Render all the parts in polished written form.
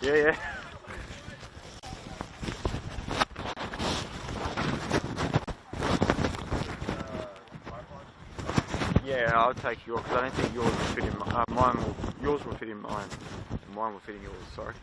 Yeah. Yeah, I'll take yours because I don't think yours will fit in yours will fit in mine. Mine will fit in yours, sorry.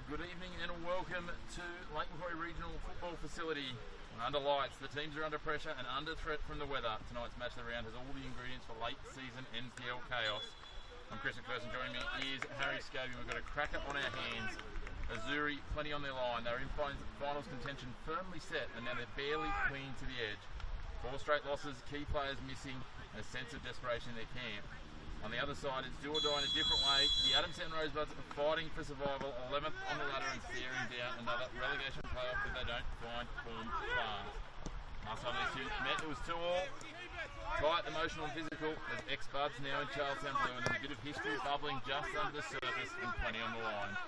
Good evening and welcome to Lake Macquarie Regional Football Facility. Under lights, the teams are under pressure and under threat from the weather. Tonight's match of the round has all the ingredients for late season NPL chaos. I'm Chris McPherson, joining me is Harry Scobie. We've got a cracker on our hands. Azzurri, plenty on their line. They're in finals contention firmly set and now they're barely clinging to the edge. 4 straight losses, key players missing, and a sense of desperation in their camp. On the other side, it's do or die in a different way. The Adamstown Rosebuds are fighting for survival, 11th on the ladder and staring down another relegation playoff if they don't find form fast. Last time these two met, it was 2-2. Tight, emotional and physical, as ex-buds now in Charlestown blue, and there's a bit of history bubbling just under the surface and plenty on the line.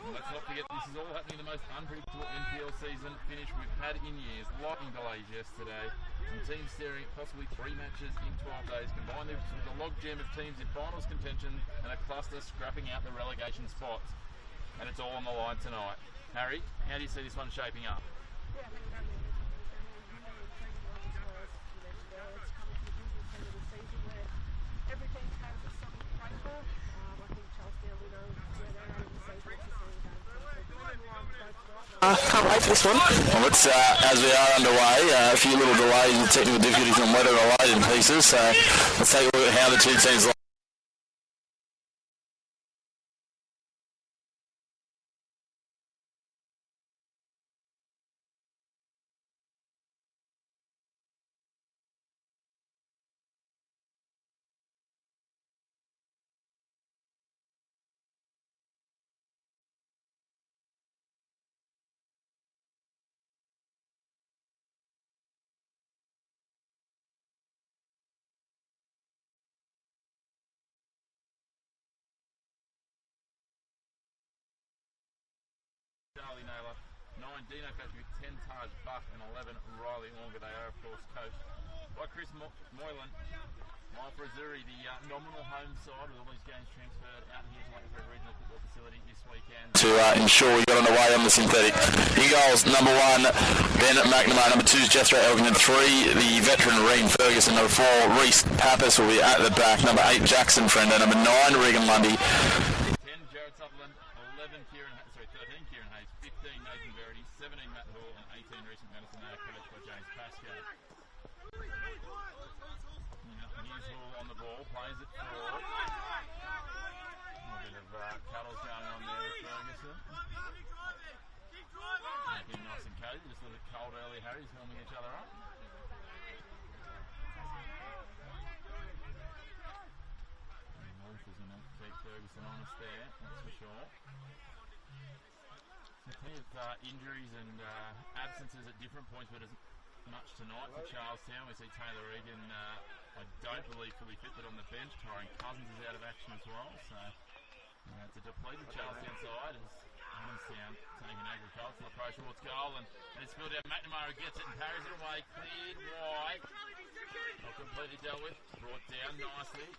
And let's not forget, this is all happening in the most unpredictable NPL season finish we've had in years. Lightning delays yesterday. Some teams staring at possibly 3 matches in 12 days. Combine this with the logjam of teams in finals contention and a cluster scrapping out the relegation spots. And it's all on the line tonight. Harry, how do you see this one shaping up? Yeah, I think that it's coming to the business end of the season where everything has a solid paper. I think Charlestown, we know where they're at in the season. Can't wait for this one. Well, it's as we are underway, a few little delays and technical difficulties on weather-related pieces. So let's take a look at how the two teams. Charlie Naylor, 9 Dino Patrick, 10 Taj Buck, and 11 Riley Longer. They are, of course, coached by Chris Moylan. For Azzurri, the nominal home side with all these games transferred out here to Lakeford Regional Football Facility this weekend. To ensure we got on the way on the synthetic. Eagles, number 1, Ben McNamara, number 2 is Jethro Elgin, 3, the veteran Reen Ferguson, number 4, Reese Pappas will be at the back, number 8, Jackson Frenda, number 9, Regan Lundy. 10, Jared Sutherland, 13 Kieran Hayes, 15, Nathan Verity, 17, Matt Hall, and 18, recent Madison. They are coached by James Pascoe. On the ball, plays it forward. A bit of cuddles going on there with Ferguson. Making nice and cozy, just a little bit cold early. Harry's warming each other up. North is enough to keep Ferguson honest there, that's for sure. Plenty of injuries and absences at different points, but as much tonight for Charlestown. We see Taylor Egan, I don't believe fully fit, but on the bench. Tyron Cousins is out of action as well. So it's a depleted Charlestown side as Adamstown taking an agricultural approach towards goal, and it's filled out. McNamara gets it and parries it away, cleared wide. Not completely dealt with, brought down nicely.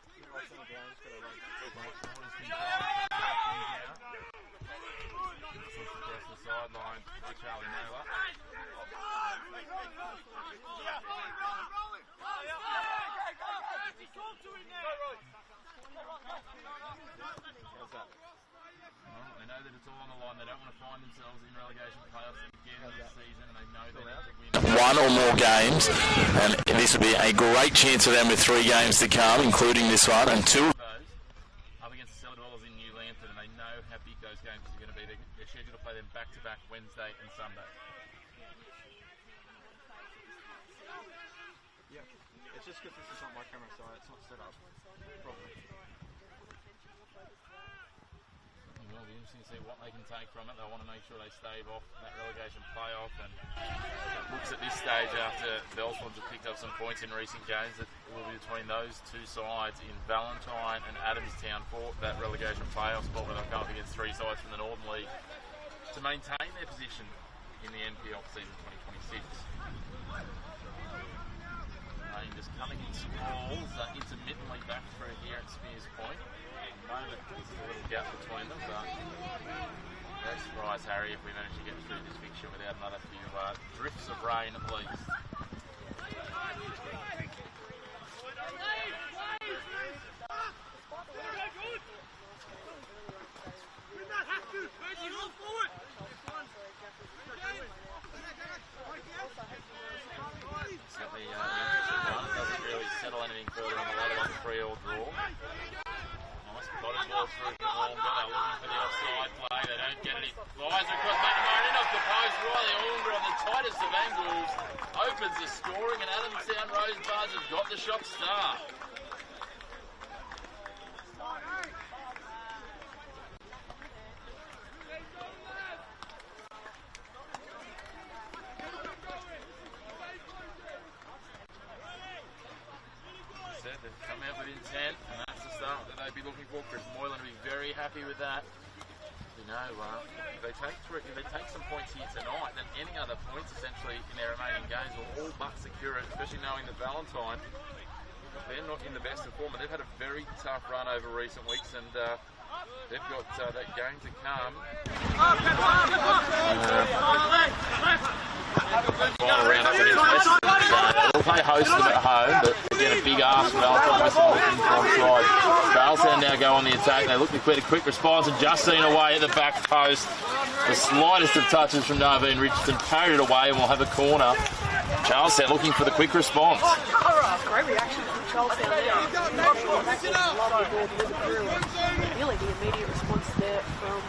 Across the sideline by Charlie Naylor. They know that it's all on the line. They don't want to find themselves in relegation playoffs again this season, and they know they need to win 1 or more games, and this would be a great chance for them with 3 games to come, including this one, and 2 up against the Cellar Dwellers in New Lantern, and they know how big those games are going to be. They're scheduled to play them back-to-back Wednesday and Sunday. Yeah, it's just because this is not my camera, so it's not set up properly. Well, it'll be interesting to see what they can take from it. They want to make sure they stave off that relegation playoff, and it looks at this stage after Bellswans have picked up some points in recent games that will be between those two sides in Valentine and Adamstown for that relegation playoff spot, where they'll come up against 3 sides from the Northern League to maintain their position in the NPL season 2026. Rain just coming in squalls, intermittently back through here at Spears Point. At the moment, there's a little gap between them, but no surprise, Harry, if we manage to get through this fixture without another few drifts of rain at least. Doesn't really settle anything further on the ladder on the 3-all draw. Nice bottom ball through from Longer. They're looking for the offside play. They don't get it. It flies across McNamara in off the post. Riley Longer on the tightest of angles opens the scoring, and Adamstown Rosebud has got the shot start. They've come out with intent, and that's the start that they'd be looking for. Chris Moylan will be very happy with that. You know, if they take some points here tonight, then any other points essentially in their remaining games will all but secure it, especially knowing that Valentine, they're not in the best of form, and they've had a very tough run over recent weeks, and they've got that game to come. Final round up against Western. They'll play host them at home, but again, a big ask for Valentine. Western looking from side. Charlestown now go on the attack. They look to get a quick response, and Justine away at the back post. The slightest of touches from Naveen Richardson, parried it away, and we'll have a corner. Charlestown looking for the quick response. Great reaction from Charlestown there. Really the immediate response there from,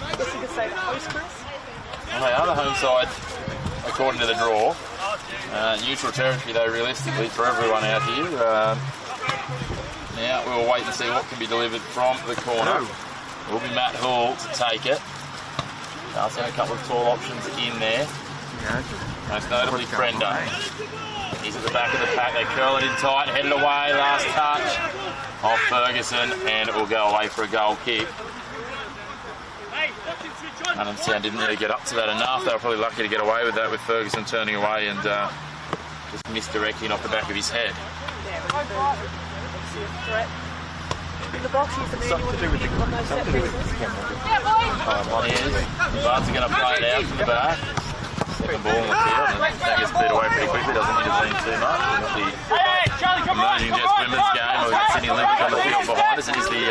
I guess you could say, the host, Chris. Well, they are the home side, according to the draw. Neutral territory, though, realistically, for everyone out here. Now we'll wait and see what can be delivered from the corner. It will be Matt Hall to take it. Charlestown a couple of tall options in there. Most notably Frenda. He's at the back of the pack. They curl it in tight, headed away. Last touch of Ferguson, and it will go away for a goal kick. Adamstown didn't really get up to that enough. They were probably lucky to get away with that with Ferguson turning away and just misdirecting off the back of his head. In the box, he's the man you want to do on those set pieces. He is. The Bards are going to play it out from the back. Second ball on the field, and that gets cleared away pretty quickly. Doesn't intervene too much. We've got the emerging Jets women's game. We've got Sydney Olympic on the field behind us. It is the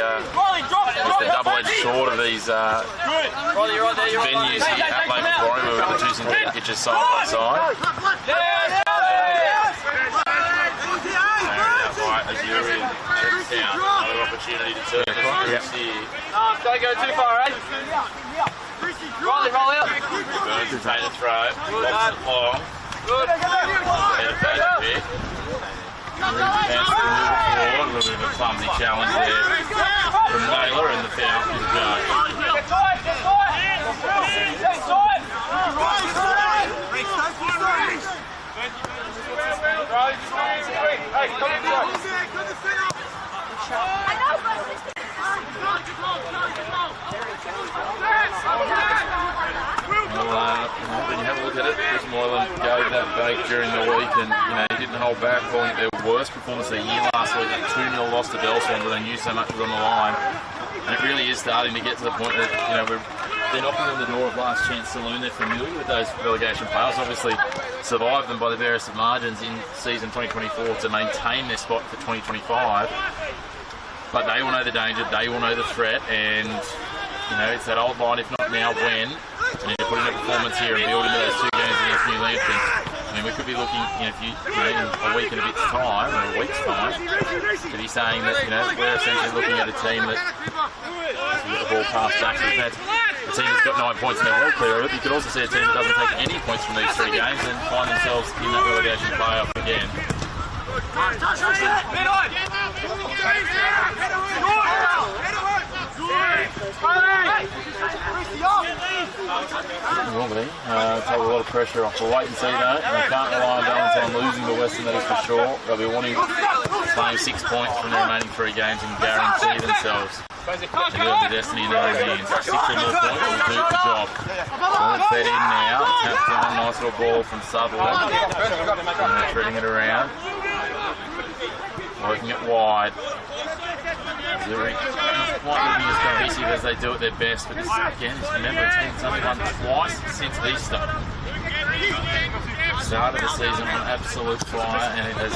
double-edged sword of these venues here at Lake Macquarie, where we're producing pitches side by side. Azzurri and Charlestown, another opportunity to turn this here. Don't go too far, eh? Roll out. Burns has made a throw, lobs it long. Good. Head of bait a bit. Bounce to move it forward, a little bit of a clumsy challenge there from Naylor, and the foul is going. When you have a look at it, Chris Moylan gave that break during the week, and he didn't hold back, calling it their worst performance of the year last week. A 2-0 loss to Bellswan, but they knew so much was on the line. And it really is starting to get to the point that they're knocking on the door of Last Chance Saloon. They're familiar with those relegation playoffs. Obviously, survived them by the various margins in season 2024 to maintain their spot for 2025. But they will know the danger. They will know the threat, and it's that old line, if not now, when. And if you put in a performance here and build into those 2 games against New Lambton, we could be looking, in a week and a bit's time, or a week's time, to be saying that, we're essentially looking at a team that, as we get the ball passed back to the fence, a team that's got 9 points and they're all clear of it. You could also see a team that doesn't take any points from these 3 games and find themselves in that relegation playoff again. Normally, take a lot of pressure off. We'll wait and see though. They can't rely on Valentine losing to Western, that is for sure. They'll be wanting to claim 6 points from the remaining 3 games and guarantee themselves they got the destiny in their own hands. 6 or more points will do the job. Well, it's fed in now. Tapped down, nice little ball from Sutherland. And they're threading it around. Working it wide. Azzurri not quite looking as cohesive as they do at their best, but this again, just remember, a team that's only won twice since Easter. Started the season on absolute fire, and it has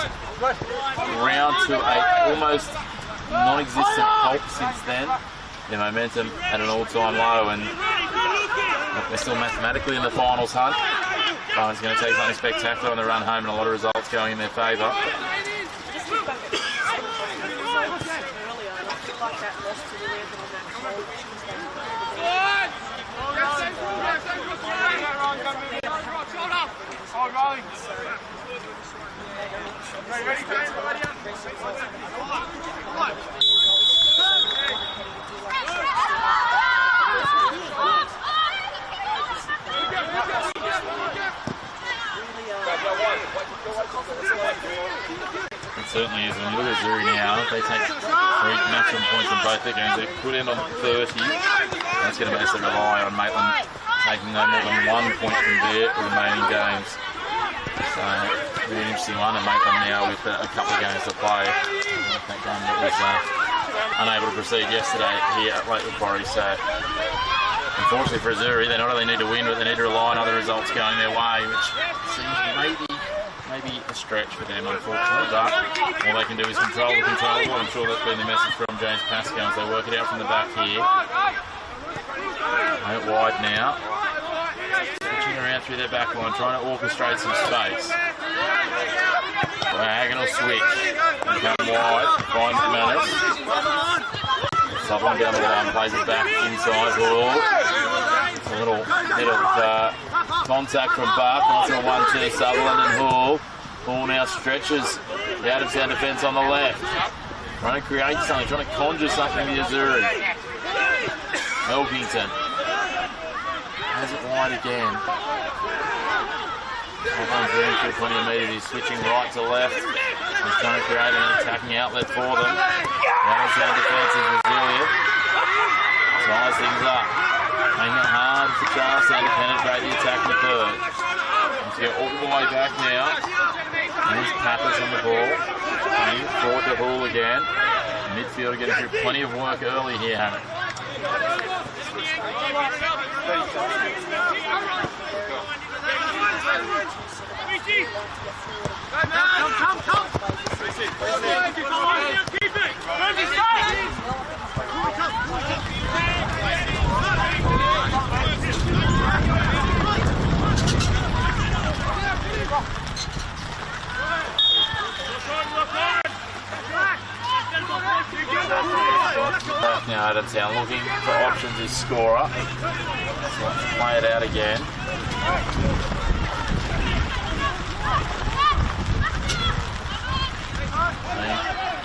ground to a almost non-existent pulp since then. Their momentum at an all-time low, and they're still mathematically in the finals hunt. It's going to take something spectacular on the run home, and a lot of results going in their favour. It certainly is. When you look at Azzurri now, if they take 3 maximum points in both their games, they could end on 30. That's going to basically rely on Maitland taking no more than 1 point from their remaining games. So, really an interesting one, and Maitland now with a couple of games to play. That game that was unable to proceed yesterday here at Lake Macquarie. So, unfortunately for Azzurri, they not only need to win, but they need to rely on other results going their way, which seems maybe a stretch for them, unfortunately, but all they can do is control the controllable. I'm sure that's been the message from James Pascal as they work it out from the back here. Out wide now. Switching around through their back line, trying to orchestrate some space. Diagonal switch. They come wide, find Manners. Sutherland down the line, plays it back inside Hall. A little bit of contact from Bark, nice little 1-2, Sutherland and Hall. Hall now stretches the Adamstown defence on the left. Trying to create something, trying to conjure something with Azzurri. Elkington. Has it wide again. Sutherland's running through plenty of metres. He's switching right to left. He's trying to create an attacking outlet for them. The Adamstown defence is resilient. Ties things up. Making it hard for Charlestown to penetrate the attack in the third. Let's go all the way back now. Here's Pappas on the ball. Playing forward to Hall again. Midfielder getting through plenty of work early here, Hannah. Now Adamstown looking for options as scorer. So let's play it out again.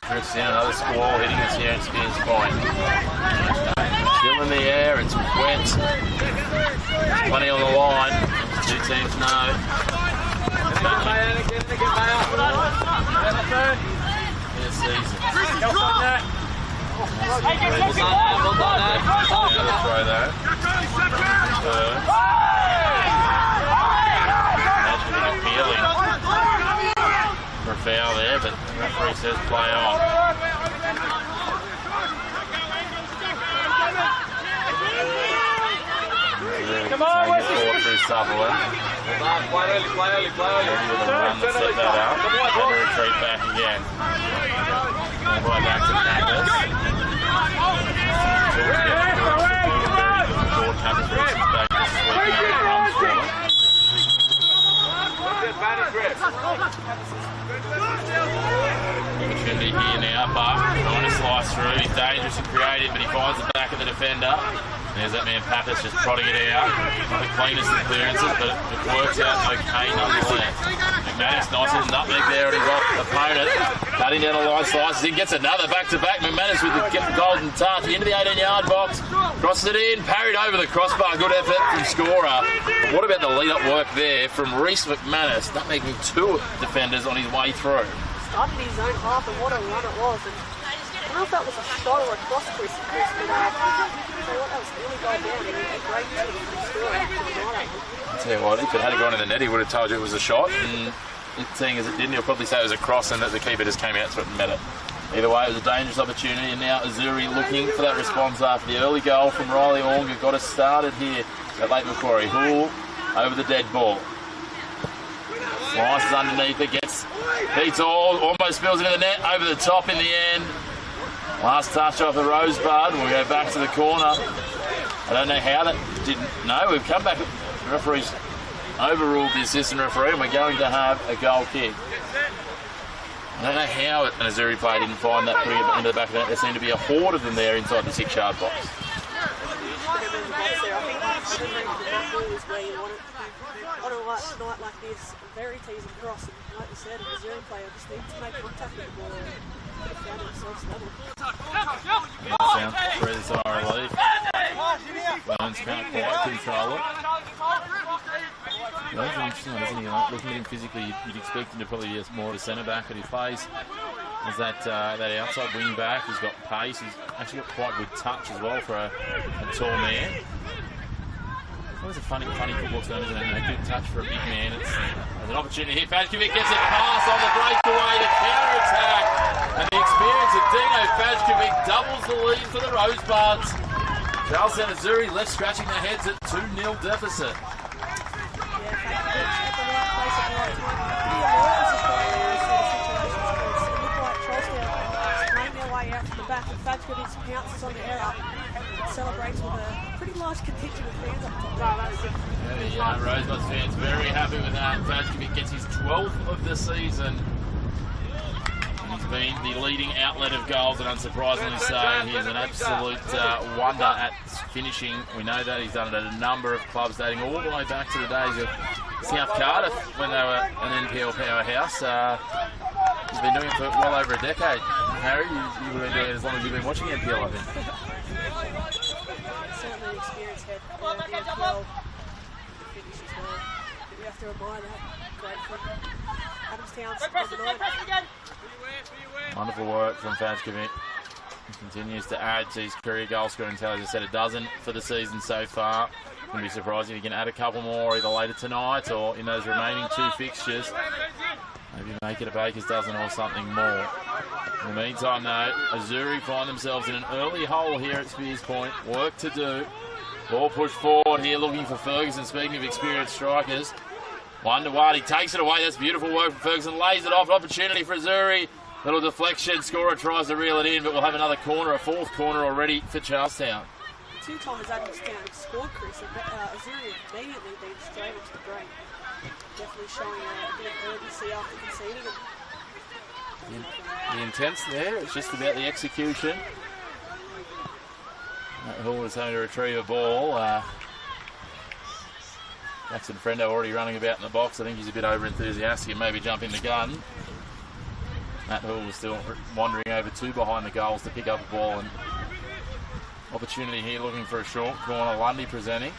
Drifts in another squall hitting us here at Spears Point. Still in the air, it's wet. Plenty on the line. Two teams know. This season. Throw that. Imagine appealing for a foul there, but the referee says play on. Come on, where's the forward through Sutherland. Play early. With a run to set that up. And a retreat back again. All the way back to Pappas. Opportunity here now, Buck trying to slice through. He's dangerous and creative, but he finds the back of the defender. There's that man Pappas just prodding it out. Not the cleanest of clearances, but it works out okay nonetheless. McManus, nice little nutmeg there on his opponent. Cutting down the line, slices in, gets another back-to-back. McManus with the golden touch into the 18-yard box. Crosses it in, parried over the crossbar. Good effort from scorer. What about the lead-up work there from Reece McManus? Nutmegging two defenders on his way through. Started his own half, and what a run it was. And I don't know if that was a shot or a cross twist, but that was really well down. And a great score. I'll tell you what, if it had gone in the net, he would have told you it was a shot. And seeing as it didn't, he'll probably say it was a cross and that the keeper just came out so it met it. Either way, it was a dangerous opportunity, and now Azzurri looking for that response after the early goal from Riley Ornger. Got us started here at Lake Macquarie. Hall over the dead ball. Slices underneath it, beats all, almost spills into the net, over the top in the end. Last touch off the Rosebud, and we'll go back to the corner. I don't know how that didn't. No, we've come back. The referee's overruled the assistant referee, and we're going to have a goal kick. I don't know how an Azzurri player didn't find that, putting it into the back of the net. There seemed to be a horde of them there inside the 6-yard box. On a night like this, very teasing cross, and like you said, a Azzurri player just needs to make contact with the ball and found themselves level. Sound through the side relief. Bones can't quite control it. That's interesting, isn't he? Looking at him physically, you'd expect him to probably be more of a centre back, but he plays as that outside wing back. He's got pace. He's actually got quite good touch as well for a tall man. It's always a funny football term, isn't it? A good touch for a big man. There's an opportunity here. Fajkovic gets it past on the breakaway, the counter-attack. And the experience of Dino Fajkovic doubles the lead for the Rosebuds. Charlestown Azzurri left scratching their heads at 2-0 deficit. Fajkovic pounces on the error and celebrates with a pretty large contingent of fans up top. Yeah, Rosebuds fans very happy with that. Fajkovic gets his 12th of the season. He's been the leading outlet of goals, and unsurprisingly so, he's an absolute wonder at finishing. We know that he's done it at a number of clubs, dating all the way back to the days of South Cardiff when they were an NPL powerhouse. He's been doing it for well over a decade. Harry, you've been doing it as long as you've been watching NPL, I think. Certainly an experienced head. The NPL finish as well. But you have to admire that. Great from Adamstown's number 9. Wonderful work from Fajkovic. He continues to add to his career goal scoring tally. As I said, a dozen for the season so far. Wouldn't be surprised if he can add a couple more either later tonight or in those remaining 2 fixtures. Maybe make it a baker's dozen or something more. In the meantime, though, Azzurri find themselves in an early hole here at Spears Point. Work to do. Ball pushed forward here, looking for Ferguson. Speaking of experienced strikers, 1-1. He takes it away. That's beautiful work from Ferguson. Lays it off. Opportunity for Azzurri. Little deflection. Scorer tries to reel it in, but we'll have another corner, a 4th corner already for Charlestown. 2 times Adamstown have scored, Chris, and Azzurri immediately been straight into the break. Definitely showing a bit of urgency after conceding it. The intent's there. It's just about the execution. Hall is having to retrieve a ball. Jackson Friendo already running about in the box. I think he's a bit over-enthusiastic and maybe jumping the gun. Matt Hall was still wandering over 2 behind the goals to pick up a ball. And opportunity here looking for a short corner. Lundy presenting.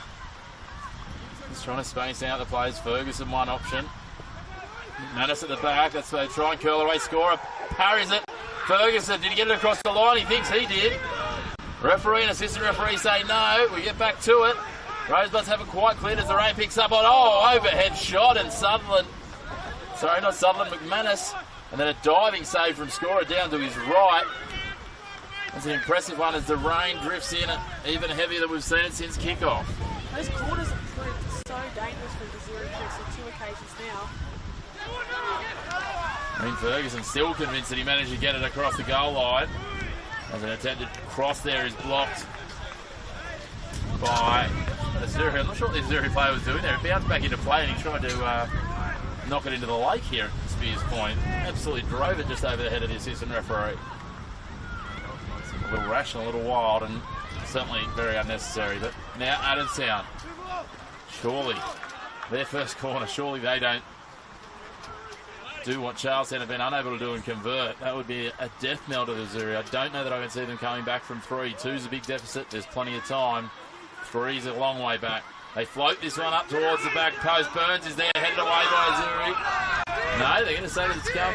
He's trying to space out the players. Ferguson one option. Manus at the back. That's they try and curl away. Scorer parries it. Ferguson, did he get it across the line? He thinks he did. Referee and assistant referee say no. We get back to it. Rosebuds haven't quite cleared as the rain picks up on, overhead shot, and McManus. And then a diving save from scorer down to his right. That's an impressive one as the rain drifts in even heavier than we've seen it since kickoff. Those corners have proved so dangerous for the Azzurri Press on 2 occasions now. Ferguson still convinced that he managed to get it across the goal line. As an attempted cross there is blocked by Azzurri. I'm not sure what the Azzurri player was doing there. He bounced back into play and he tried to knock it into the lake here at Spears Point. Absolutely drove it just over the head of the assistant referee. A little rash and a little wild and certainly very unnecessary. But now Adamstown. Surely their first corner. Surely they don't do what Charlestown have been unable to do and convert. That would be a death knell to the Azzurri. I don't know that I can see them coming back from 3. 2's a big deficit. There's plenty of time. 3's a long way back. They float this one up towards the back post. Burns is there, headed away by Azzurri. No, they're going to say that it's come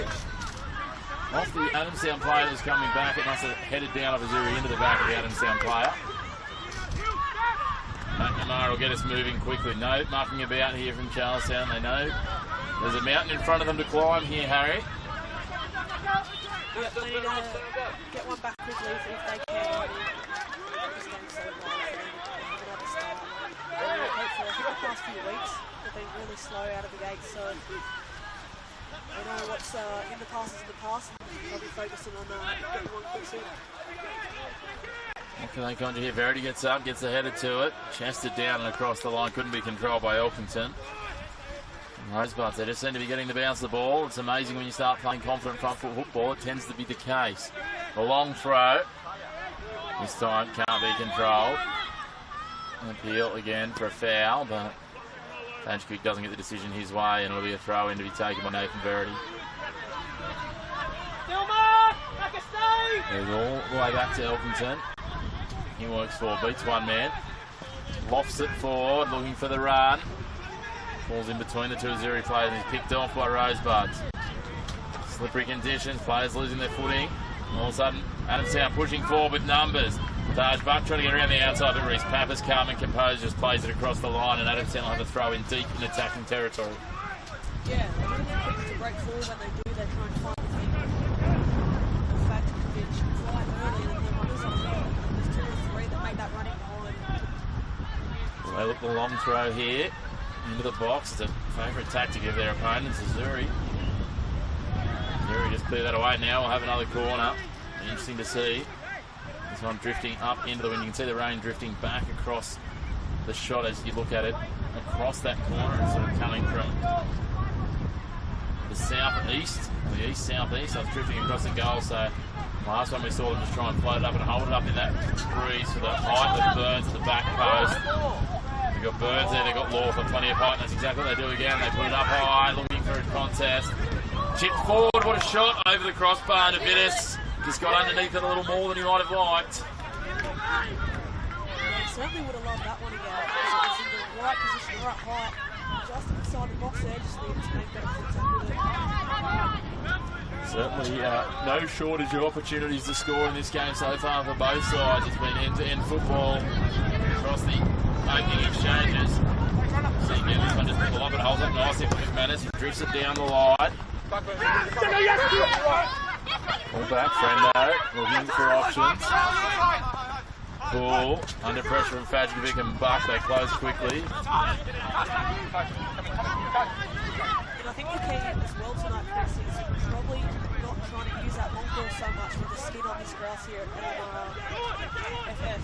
off the Adamstown player that's coming back. It must have headed down off Azzurri into the back of the Adamstown player. McNamara will get us moving quickly. No mucking about here from Charlestown. They know there's a mountain in front of them to climb here, Harry. They need to get one back quickly if they can. This game's so wide for another start. Hopefully, I think the past few weeks they've been really slow out of the gate, so they know what's in the past is in the past, and they'll be focusing on getting one quick soon. What can they conjure here? Verity gets up, gets the header to it, chested down and across the line, couldn't be controlled by Elkington. Rosebuds, they just seem to be getting the bounce of the ball. It's amazing when you start playing confident front foot football, it tends to be the case. The long throw, this time can't be controlled. An appeal again for a foul, but Danchcook doesn't get the decision his way, and it'll be a throw in to be taken by Nathan Verity. Goes all the way back to Elkington. He works forward, beats one man, lofts it forward, looking for the run. Falls in between the 2 Azzurri players and he's picked off by Rosebuds. Slippery conditions, players losing their footing. All of a sudden, Adamstown pushing forward with numbers. Taj Buck trying to get around the outside, but Reese Pappas, calm and composed, just plays it across the line, and Adamstown will have a throw in deep in attacking territory. Yeah, they're really quick to break forward when they do. They try and find the fact of the pitch quite early, and then others on there. There's 2 or 3 that make that running behind. Well, they look the long throw here into the box. It's a favourite tactic of their opponents, Azzurri. Azzurri just clear that away now. We'll have another corner. Interesting to see. This one drifting up into the wind. You can see the rain drifting back across the shot as you look at it. Across that corner and sort of coming from the southeast, or the east-southeast. So it's drifting across the goal. So last one we saw them just try and float it up and hold it up in that breeze for the height of Burns at the back post. They've got Burns there, they've got Law for plenty of height, and that's exactly what they do again. They put it up high, looking for a contest. Chipped forward, what a shot over the crossbar to Vittis. Just got underneath it a little more than he might have liked. Yeah, certainly would have loved that one again. It was in the right position, right height. Just inside the box there, just needed to make better contact with it. Certainly no shortage of opportunities to score in this game so far for both sides. It's been end-to-end football across the opening exchanges. So again, this one just pull up and holds up nicely for McManus. He drifts it down the line. Pull back, Frendo, looking for options. Ball under pressure from Fajkovic and Buck. They close quickly. And I think the key as well tonight, Chris, is probably not trying to use that long ball so much with the skin on this grass here at FF.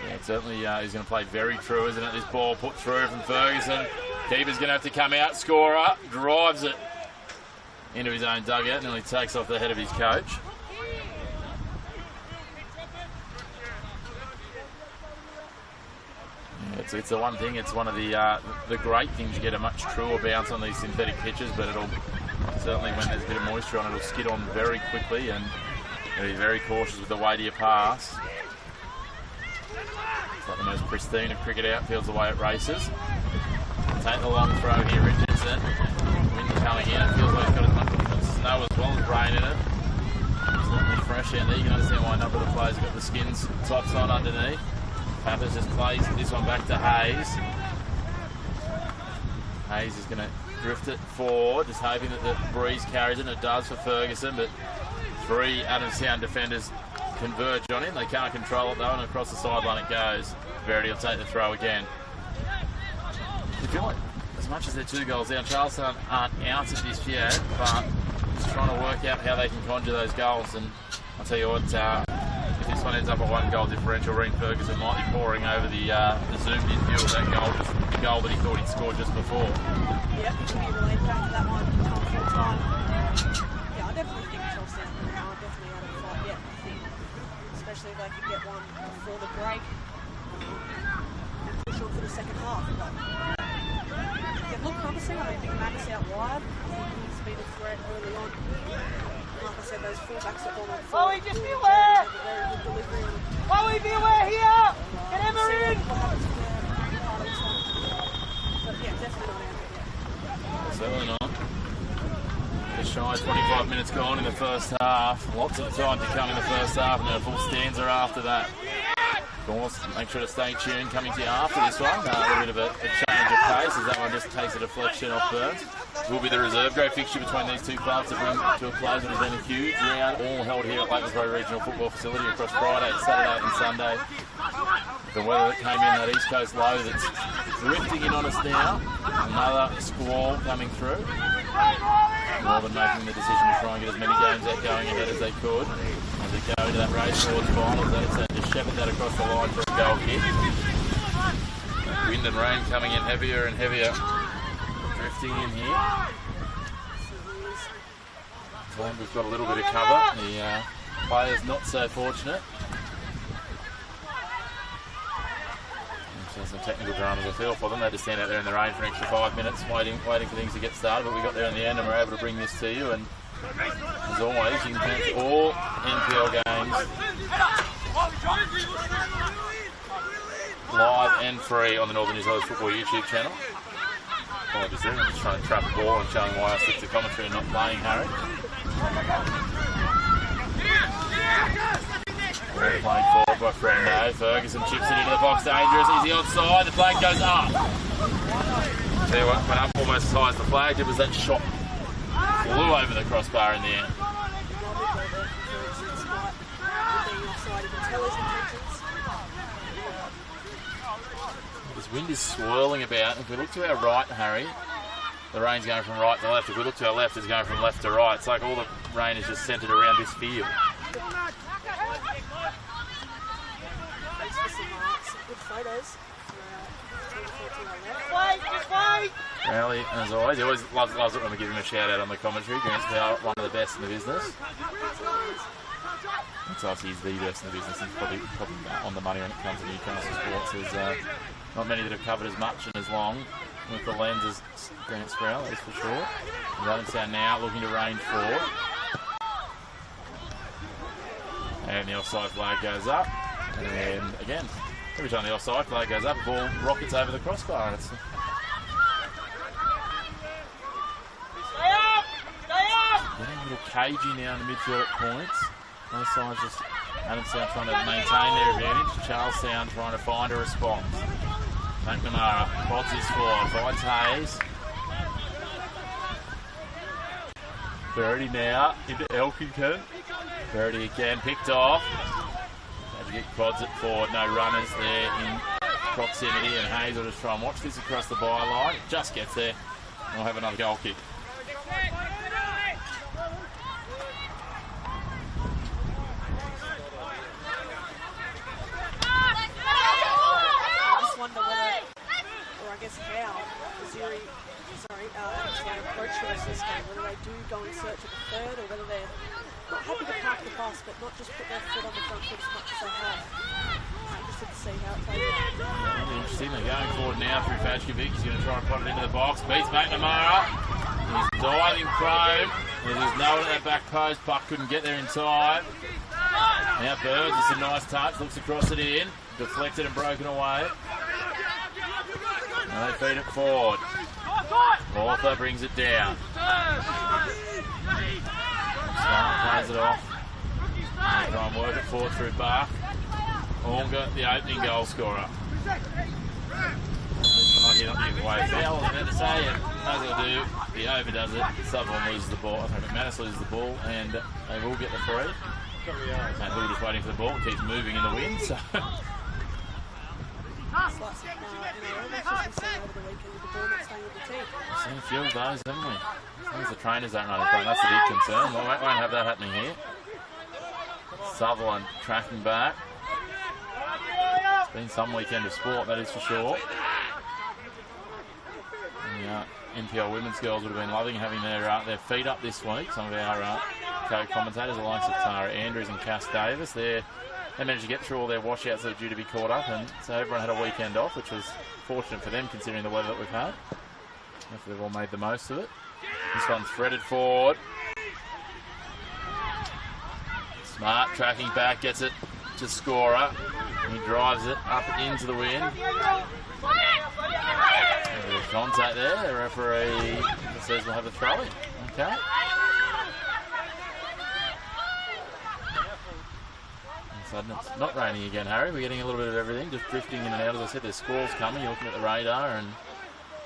Yeah, certainly he's going to play very true, isn't it? This ball put through from Ferguson. Keeper's going to have to come out, scorer, drives it into his own dugout and nearly takes off the head of his coach. It's the one thing. It's one of the great things. You get a much truer bounce on these synthetic pitches, but it'll certainly, when there's a bit of moisture on it, it'll skid on very quickly, and you'll be very cautious with the weight of your pass. It's like the most pristine of cricket outfields the way it races. Take the long throw here, Richardson. Wind coming in. It feels like it's got as much snow as well as rain in it. Certainly fresh out there. You can understand why a number of the players have got the skins tops on underneath. Pappas just plays this one back to Hayes. Hayes is going to drift it forward, just hoping that the breeze carries it, and it does for Ferguson, but three Adamstown defenders converge on him. They can't control it though, and across the sideline it goes. Verity will take the throw again. You feel like, as much as they're 2 goals down, Charlestown aren't out of this yet, but just trying to work out how they can conjure those goals. And I'll tell you what, if this one ends up a 1 goal differential, Rean Ferguson might be pouring over the zoomed in view of that goal, just the goal that he thought he'd scored just before. Yep, we relate back to that one full time. Yeah, I definitely think Charlestown are definitely out of the fight yet. I think, especially if they can get one before the break, push on for the second half. But it looked promising. I think Madness out wide. I think he's been a threat early on. Like I said, those fullbacks have gone on forward. Chloe, just be aware! Very good delivery on Chloe, be aware here! Get Emma in! But yeah, definitely not out yet. Certainly not. Just shy of 25 minutes gone in the first half. Lots of time to come in the first half, and then a full stanza after that. Of course, make sure to stay tuned coming to you after this one. A little bit of a change of pace as that one just takes a deflection off Burns. Will be the reserve grade fixture between these two clubs to bring to a close. It has been a huge round, all held here at Lake Macquarie Regional Football Facility across Friday, Saturday and Sunday. The weather that came in, that east coast low that's drifting in on us now. Another squall coming through. Northern making the decision to try and get as many games out going ahead as they could as they go into that race towards finals. That's just shepherd that across the line for a goal kick. Wind and rain coming in heavier and heavier. Drifting in here. We've got a little bit of cover. The players not so fortunate. Some technical dramas I feel for them. They had to stand out there in the rain for an extra 5 minutes waiting for things to get started, but we got there in the end and we're able to bring this to you. And as always, you can catch all NPL games live and free on the Northern New South Wales Football YouTube channel. Apologies there, I'm just trying to trap the ball and showing why I stick to commentary and not playing Harry. Playing forward by Frendo. Ferguson chips it into the box, dangerous. Is he onside? The flag goes up. There went up almost as high as the flag. It was that shot flew over the crossbar in the end. This wind is swirling about. If we look to our right, Harry, the rain's going from right to left. If we look to our left, it's going from left to right. It's like all the rain is just centred around this field. Rally, as always, he always loves it when we give him a shout out on the commentary. Grant's one of the best in the business. It's obviously he's the best in the business. He's probably on the money when it comes to Newcastle sports. There's not many that have covered as much and as long with the lens as Grant Sproul, that's for sure. Adamstown now looking to range forward. And the offside flag goes up. And again, every time the offside flag goes up, the ball rockets over the crossbar. little cagey now in the midfield at points. Both sides just Adamstown trying to maintain their advantage. Charlestown trying to find a response. McNamara pods his forward, finds Hayes. Verity now into Elkington. Verity again picked off. Magic prods it forward, no runners there in proximity, and Hayes will just try and watch this across the byline. It just gets there. We'll have another goal kick. Wonder whether, or I guess how, Azzurri, Adamstown approach the rest of this game, whether they do go in search of the third, or whether they're not happy to park the bus, but not just put their foot on the front foot as much as they have. I'm interested to see how it plays out. Really interesting. They're going forward now through Fajkovic. He's going to try and put it into the box. Beats McNamara. He's diving prone. There's no one at that back post. Puck couldn't get there in time. Now Burns, it's a nice touch. Looks across it in. Deflected and broken away. And they feed it forward. Arthur brings it down. Smart plays it off. Try and work it forward through Bach. Ornger, the opening goal scorer. Lucky not to give away a foul, I was about to say, and as I do, he overdoes it. Sutherland loses the ball. I think McManus loses the ball, and they will get the free. St. Hill just waiting for the ball. It keeps moving in the wind, so. We've seen a few of those, haven't we? As long as the trainers don't run in front, that's the big concern. We won't have that happening here. Sutherland tracking back. It's been some weekend of sport, that is for sure. And the NPL women's girls would have been loving having their feet up this week. Some of our co-commentators, the likes of Tara Andrews and Cass Davis, they managed to get through all their washouts that were due to be caught up, and so everyone had a weekend off, which was fortunate for them considering the weather that we've had. Hopefully they've all made the most of it. This one's threaded forward. Smart tracking back, gets it to scorer. He drives it up into the wind. There's contact there. The referee says we'll have a throw-in. Okay. Sudden it's not raining again, Harry. We're getting a little bit of everything, just drifting in and out. As I said, there's squalls coming. You're looking at the radar, and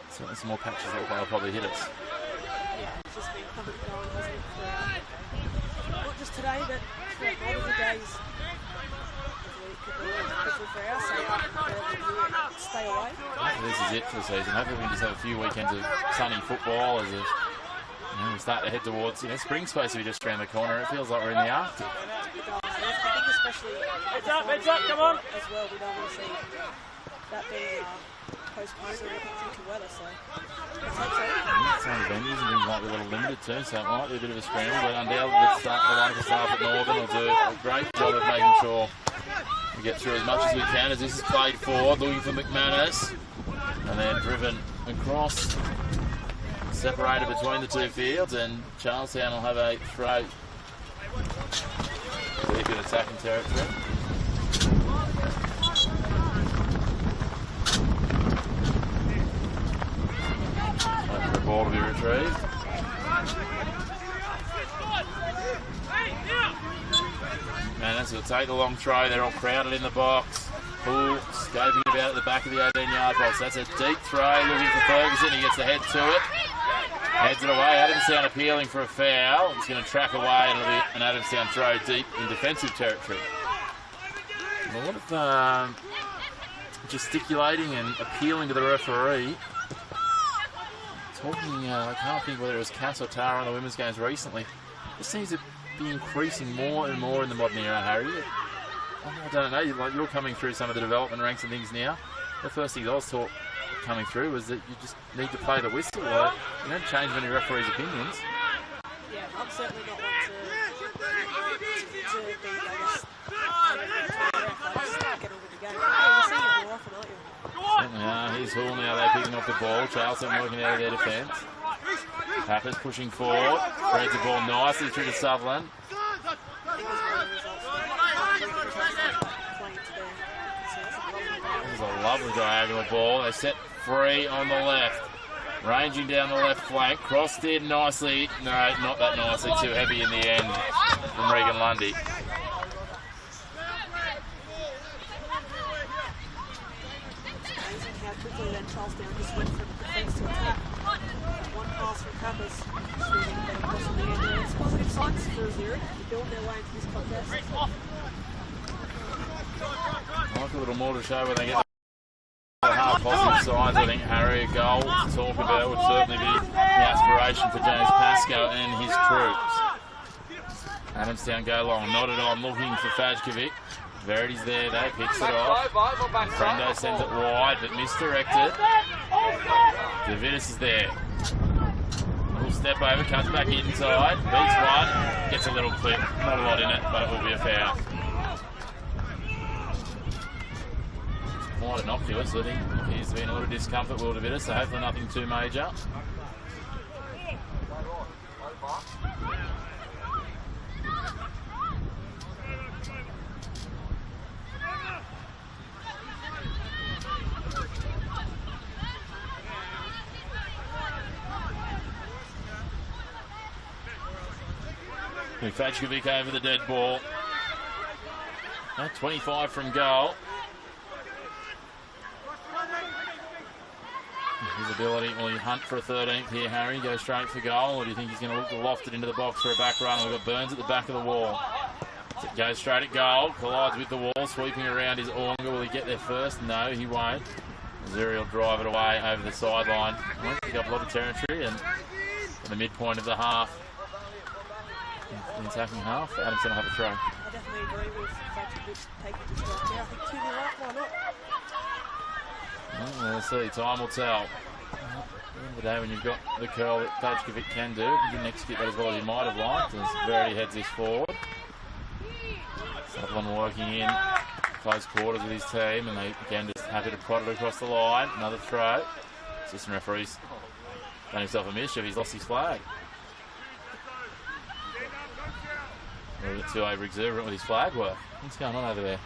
certainly some more patches that will probably hit us. Yeah, it's just been coming and going, hasn't it? Not just today, but throughout all of the days. Hopefully for our sake, stay away. This is it for the season. Hopefully we can just have a few weekends of sunny football as we start to head towards, spring's supposed to be just around the corner. It feels like we're in the Arctic. Especially heads up, come on. As well, we don't want to see that being postponed or anything due to weather, so let's hope so. Some venues and things might be a little limited too, so it might be a bit of a scramble, but undoubtedly the local staff at Northern will do a great job of making sure we get through as much as we can as this is played forward, looking for McManus, and then driven across, separated between the two fields, and Charlestown will have a throw. Deep in attacking territory. Waiting for the ball to be retrieved. Manus will take the long throw. They're all crowded in the box. Poole scoping about at the back of the 18-yard box. That's a deep throw, looking for Ferguson. He gets the head to it. Heads it away. Adamstown appealing for a foul. It's going to track away, and it'll be an Adamstown throw deep in defensive territory. A lot of gesticulating and appealing to the referee. Talking, I can't think whether it was Cass or Tara on the women's games recently. It seems to be increasing more and more in the modern era, Harry. I don't know, you're coming through some of the development ranks and things now. The first thing I was taught coming through was that you just need to play the whistle. You don't change many referees' opinions. Yeah, I'm certainly not one to be, get on with the game. You're seeing it more often, aren't you? Certainly are. Here's Hall now, they're picking off the ball. Charlestown working out of their defence. Pappas pushing forward, spreads the ball nicely through to Sutherland. There's a lovely diagonal ball. They set free on the left. Ranging down the left flank, crossed in nicely. No, not that nicely, too heavy in the end from Regan Lundy. Amazing how quickly then Charlestown just went from defence to attack. One pass from Pappas, shooting them across in the end there. It's positive signs for Azzurri. They're building their way into this contest. Like a little more to show when they get the half positive signs. I think Harry, a goal to talk about would certainly be the aspiration for James Pascoe and his troops. Adamstown go long, nodded on, looking for Fajkovic. Verity's there, they picks it off. Frendo sends it wide, but misdirected. Davidis is there. Little step over, cuts back inside, beats one, gets a little clip. Not a lot in it, but it will be a foul. Quite innocuous, I think. Appears to be in a little discomfort, Will Davidis, so hopefully nothing too major. Fajkovic over the dead ball. 25 from goal. His ability, will he hunt for a 13th here, Harry? Go straight for goal, or do you think he's going to look to loft it into the box for a back run? We've got Burns at the back of the wall. Goes straight at goal, collides with the wall, sweeping around his Ornger. Will he get there first? No, he won't. Azzurri will drive it away over the sideline. Won't pick up a lot of territory, and at the midpoint of the half, the attacking half, Adamstown will have a throw. I definitely agree with Fajkovic taking this one there. I think 2-0 up, why not? Well, we'll see. Time will tell. At the end of the day, when you've got the curl that Fajkovic can do, he didn't execute that as well as he might have liked, as Verity heads this forward. Sutherland working in close quarters with his team, and they again just happy to prod it across the line. Another throw. Assistant referee's done himself a mischief. He's lost his flag. A bit too over exuberant with his flag work. What's going on over there?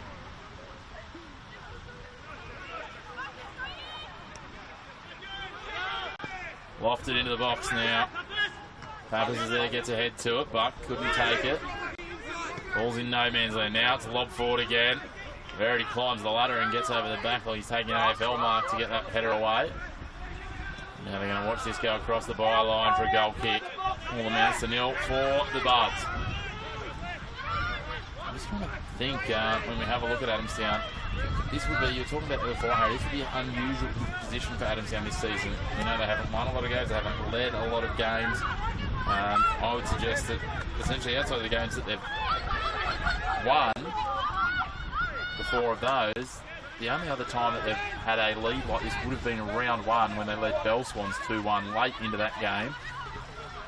Lofted into the box now. Pappas is there, gets ahead to it, but couldn't take it. Ball's in no man's land. Now it's lob forward again. Verity climbs the ladder and gets over the back while he's taking an AFL mark to get that header away. Now they're going to watch this go across the byline for a goal kick. All amounts to nil for the Buds. I just want to think when we have a look at Adamstown, this would be, you were talking about it before, Harry, this would be an unusual position for Adamstown this season. You know, they haven't won a lot of games, they haven't led a lot of games. I would suggest that essentially outside of the games that they've won, the 4 of those, the only other time that they've had a lead like this would have been in round 1 when they led Bell Swans 2-1 late into that game.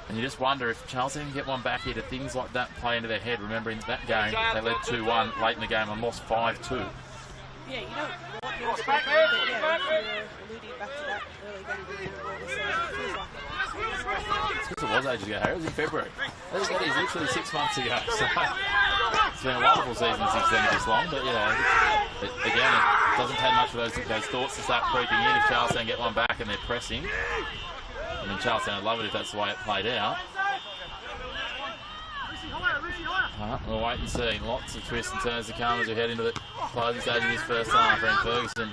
And you just wonder if Charlestown can get one back here, to things like that play into their head, remembering that game they led 2-1 late in the game and lost 5-2. Yeah, you don't want to expect it, but yeah, if you're alluding back to that early game of the season, it feels like it. It's because it was ages ago, Harry. It was in February. That is literally 6 months ago. So it's been a wonderful season since extended this long, but yeah, again, it doesn't take much for those thoughts to start creeping in if Charlestown get one back and they're pressing. I mean, Charlestown would love it if that's the way it played out. We'll wait and see. Lots of twists and turns to come as we head into the closing stage of this first half. Brent Ferguson,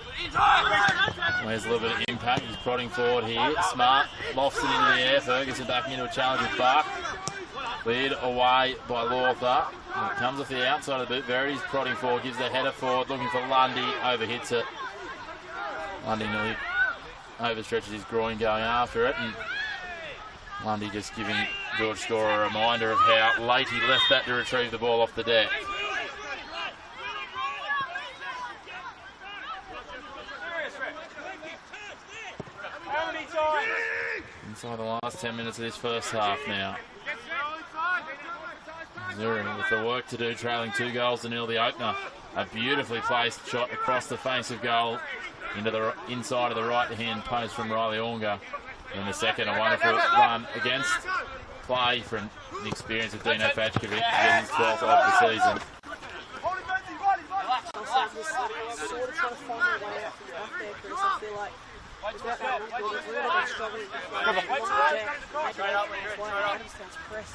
there's a little bit of impact. He's prodding forward here. Smart lofts it into the air. Ferguson backing into a challenge with Buck. Cleared away by Lawther. It comes off the outside of the boot. Verity's prodding forward, gives the header forward, looking for Lundy. Overhits it. Lundy nearly overstretches his groin going after it, and Lundy just giving George Scorer a reminder of how late he left that to retrieve the ball off the deck. Inside the last 10 minutes of this first half now. Azzurri with the work to do, trailing 2-0 the opener. A beautifully placed shot across the face of goal into the inside of the right-hand post from Riley Ornger. In the second, a wonderful run against play from the experience of Dino Fajkovic to get his 12th of the season. Sort of trying to find their way out from the back there, Chris. I feel like Without that, we've really been struggling with Adamstown's press.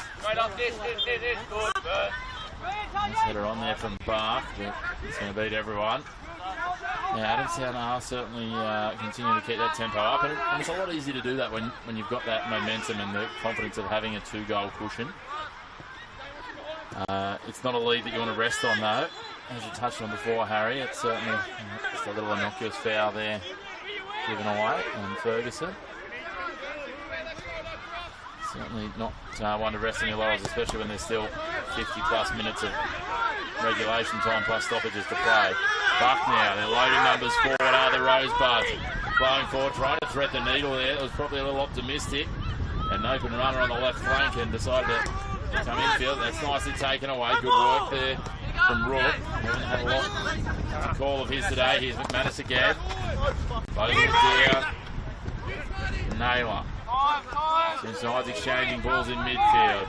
Nice header on there from Bark, but it's going to beat everyone. Yeah, Adamstown are certainly continuing to keep that tempo up, and it's a lot easier to do that when you've got that momentum and the confidence of having a 2-goal cushion. It's not a lead that you want to rest on, though. As you touched on before, Harry, it's certainly just a little innocuous foul there given away on Ferguson. Certainly not one to rest on your laurels, especially when there's still 50-plus minutes of regulation time plus stoppages to play. Buck now, they're loading numbers forward are the Rosebuds. Flowing forward, trying to thread the needle there. It was probably a little optimistic. An open runner on the left flank and decided to come infield. That's nicely taken away. Good work there from Rook. Hasn't had a lot to call of his today. Here's McManus again. Both down. Naylor. Two sides exchanging balls in midfield.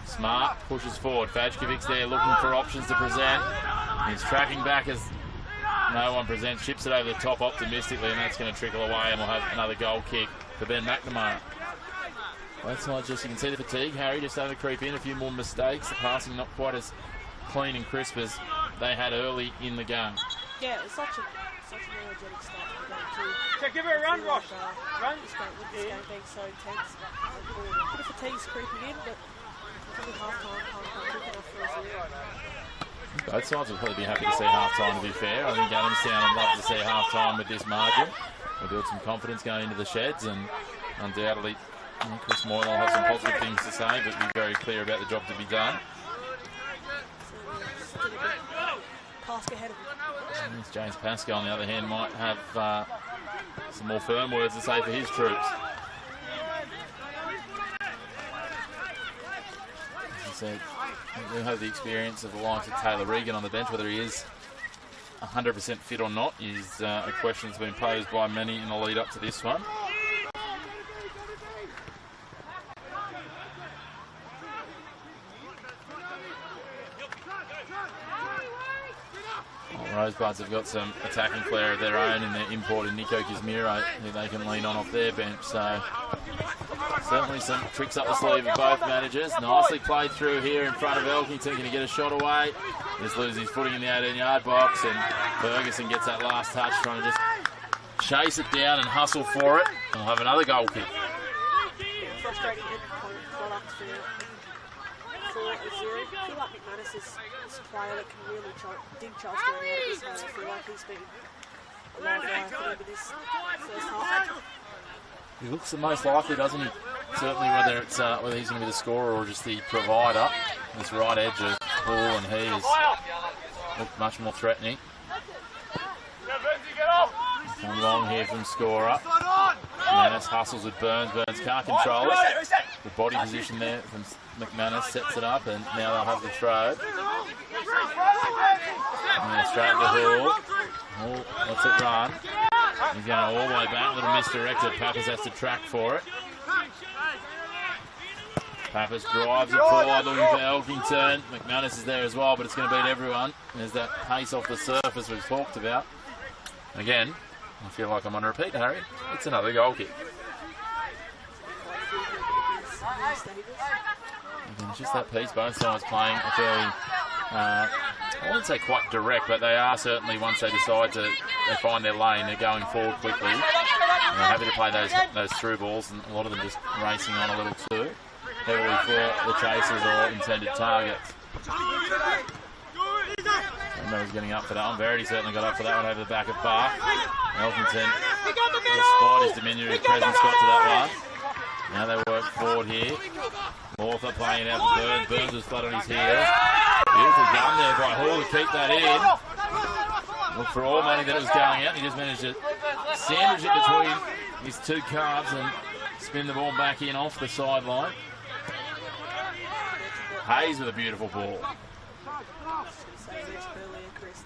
Smart pushes forward. Fajkovic's there looking for options to present. He's tracking back as no one presents. Chips it over the top optimistically, and that's going to trickle away, and we'll have another goal kick for Ben McNamara. Both sides, just you can see the fatigue. Harry just starting to creep in. A few more mistakes. The passing not quite as clean and crisp as they had early in the game. Yeah, it's such an energetic start to the game too. Okay, give it a run, Ross. Run. With this game being so intense. A bit of fatigue's creeping in, but probably half-time can't come quick enough for Azzurri. Both sides will probably be happy to see half-time, to be fair. I think Adamstown would love to see half-time with this margin. We'll build some confidence going into the sheds, and undoubtedly Chris Moyle will have some positive things to say, but be very clear about the job to be done. Task ahead of him. James Pascal, on the other hand, might have some more firm words to say for his troops. As I said, we do have the experience of the likes of Taylor Regan on the bench. Whether he is 100% fit or not is a question that's been posed by many in the lead up to this one. Rosebuds have got some attacking flair of their own in their imported Nico Kazmiro, who they can lean on off their bench. So certainly some tricks up the sleeve of both managers. Nicely played through here in front of Elkington. Can he get a shot away? Just loses his footing in the 18-yard box, and Ferguson gets that last touch, trying to just chase it down and hustle for it. We'll have another goal kick. Frustrating product for Azzurri. I feel like McManus is a player that can really dig Charlestown out of this game. I feel like he's been a live wire for them in this first half. He looks the most likely, doesn't he? Certainly, whether it's whether he's going to be the scorer or just the provider. This right edge of Paul, and he has looked much more threatening. Come long here from scorer. McManus hustles with Burns. Burns can't control it. The body position there from McManus sets it up, and now they'll have the throw. And straight to Hall. Hall lets it run. He's going all the way back. A little misdirected. Pappas has to track for it. Pappas drives it forward, looking for Elkington. McManus is there as well, but it's going to beat everyone. There's that pace off the surface we've talked about. Again, I feel like I'm on repeat, Harry. It's another goal kick. Again, it's just that piece. Both sides playing a fairly, I wouldn't say quite direct, but they are certainly, once they decide to, they find their lane, they're going forward quickly. And they're happy to play those through balls, and a lot of them just racing on a little too heavily for the chasers or intended targets. And he's getting up for that one. Verity certainly got up for that one over the back of Bark. Elkington, despite his diminutive presence, got to that one. Now they work forward here. Mortha playing out for Burns. Burns was flat on his heels. Beautiful gun there by Hall to keep that in. Look for all money that it was going out. He just managed to sandwich it between his two calves and spin the ball back in off the sideline. Hayes with a beautiful ball.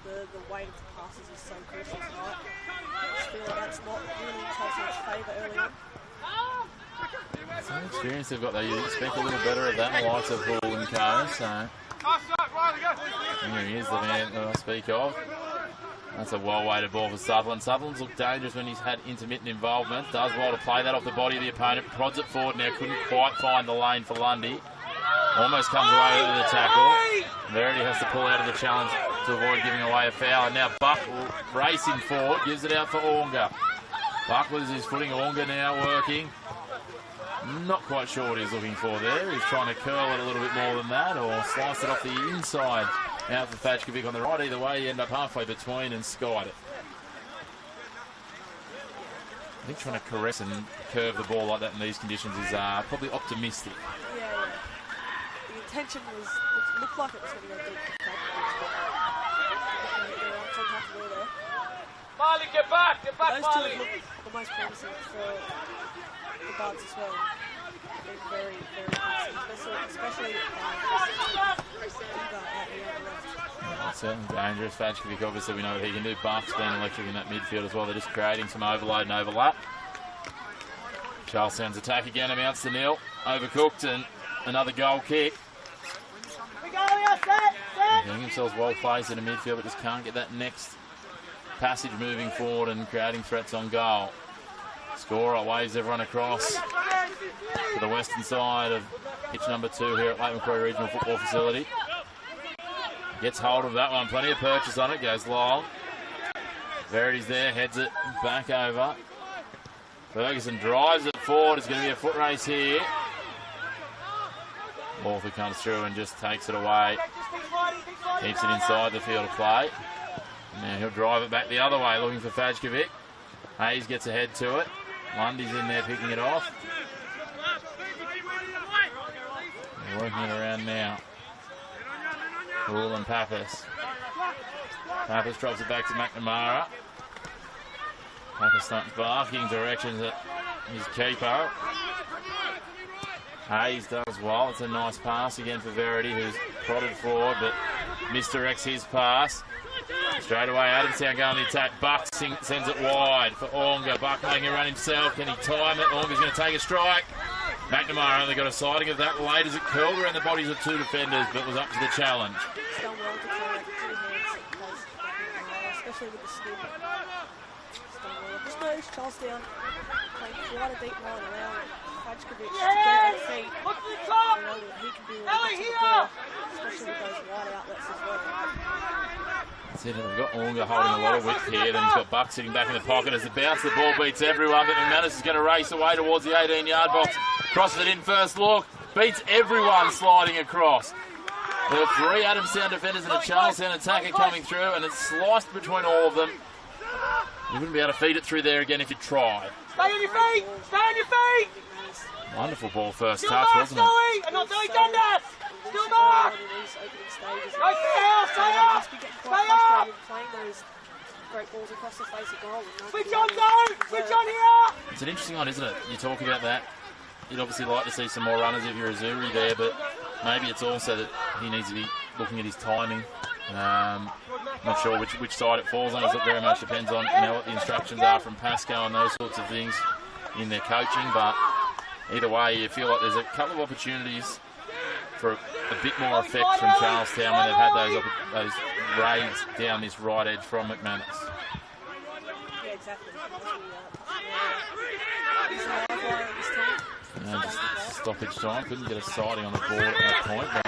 The weight of the passes is so crucial tonight. I just feel like that's not really in Chelsea's favour early on. Some experience they've got there. You expect a little better of that in the likes of Hall and Co. So here he is, the man that I speak of. That's a well-weighted ball for Sutherland. Sutherland's looked dangerous when he's had intermittent involvement. Does well to play that off the body of the opponent. Prods it forward now. Couldn't quite find the lane for Lundy. Almost comes away with the tackle. Verity has to pull out of the challenge to avoid giving away a foul. And now Buck racing forward. Gives it out for Ornger. Buck loses his footing. Ornger now working. Not quite sure what he's looking for there. He's trying to curl it a little bit more than that or slice it off the inside. Out for Fajkovic on the right. Either way, you end up halfway between and skied it. I think trying to caress and curve the ball like that in these conditions is probably optimistic. Yeah. The intention looked like it was going to go deep. Marley, get back, Those two Marley. look the most promising for the Buds as well. They're very, very promising, especially out the left. That's certainly dangerous. Fajkovic, obviously, we know what he can do. Buck's been electric in that midfield as well. They're just creating some overload and overlap. Charlestown's attack again amounts to nil. Overcooked and another goal kick. Getting themselves well placed in the midfield, but just can't get that next passage moving forward and creating threats on goal. Scorer waves everyone across to the western side of pitch number 2 here at Lake Macquarie Regional Football Facility. Gets hold of that one, plenty of purchase on it, goes long. Verity's there, heads it back over. Ferguson drives it forward, it's going to be a foot race here. Morpher comes through and just takes it away. Keeps it inside the field of play. Now he'll drive it back the other way, looking for Fajkovic. Hayes gets ahead to it. Lundy's in there picking it off. They're working it around now. Rule and Pappas. Pappas drops it back to McNamara. Pappas starts barking directions at his keeper. Hayes does well. It's a nice pass again for Verity, who's prodded forward but misdirects his pass. Straight away, Adamstown going to the attack. Buck sends it wide for Ornger. Buck making a run himself. Can he time it? Ornger's going to take a strike. McNamara only got a sighting of that late as it curled around the bodies of 2 defenders, but was up to the challenge. He's done well to carry it to the hands, especially with the skin. He's done well. Just notice Charlestown playing quite a deep line around Fajkovic to get on feet. Look to the top. You know that he can be really good to the ball, especially with those wide outlets as well. That's it. We've got Ornger holding a lot of width here. Then he's got Buck sitting back in the pocket as the bounce. The ball beats everyone, but McManus is going to race away towards the 18-yard box. Crosses it in first look. Beats everyone sliding across. There were 3 Adamstown defenders and a Charlestown attacker coming through, and it's sliced between all of them. You wouldn't be able to feed it through there again if you tried. Stay on your feet! Stay on your feet! Wonderful ball first Still touch, mark, wasn't it? Zoe! I'm not doing that! Still mark! Go stay up! Stay up! Playing those great balls across the face of goal. Switch on, Zoe! Switch on here! It's an interesting one, isn't it? You talk about that. You'd obviously like to see some more runners if you're Azzurri there, but maybe it's also that he needs to be looking at his timing. Not sure which side it falls on. It very much depends on what the instructions are from Pascal and those sorts of things in their coaching. But either way, you feel like there's a couple of opportunities for a bit more effect from Charlestown when they've had those raids down this right edge from McManus. Yeah, exactly. Just stoppage time. Couldn't get a sighting on the board at that point. But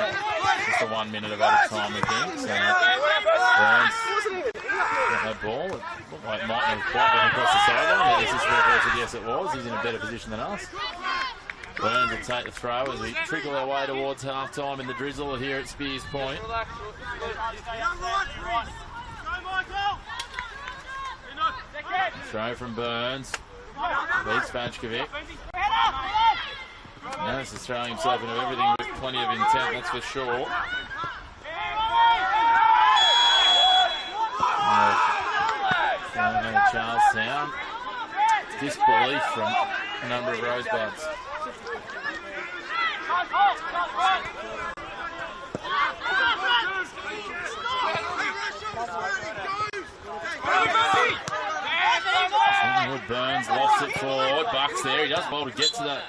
just the 1 minute of added time with him. So Burns got that ball. It looked like it might have quite went across the sideline. The assistant referee said yes it was. He's in a better position than us. Burns will take the throw as we trickle our way towards half time in the drizzle here at Spears Point. Throw from Burns. Beats Fajkovic. Manus is throwing himself into everything with plenty of intent, that's for sure. Charlestown. Disbelief from a number of Rosebuds. Burns lost it forward. Buck's there. He does well to get to that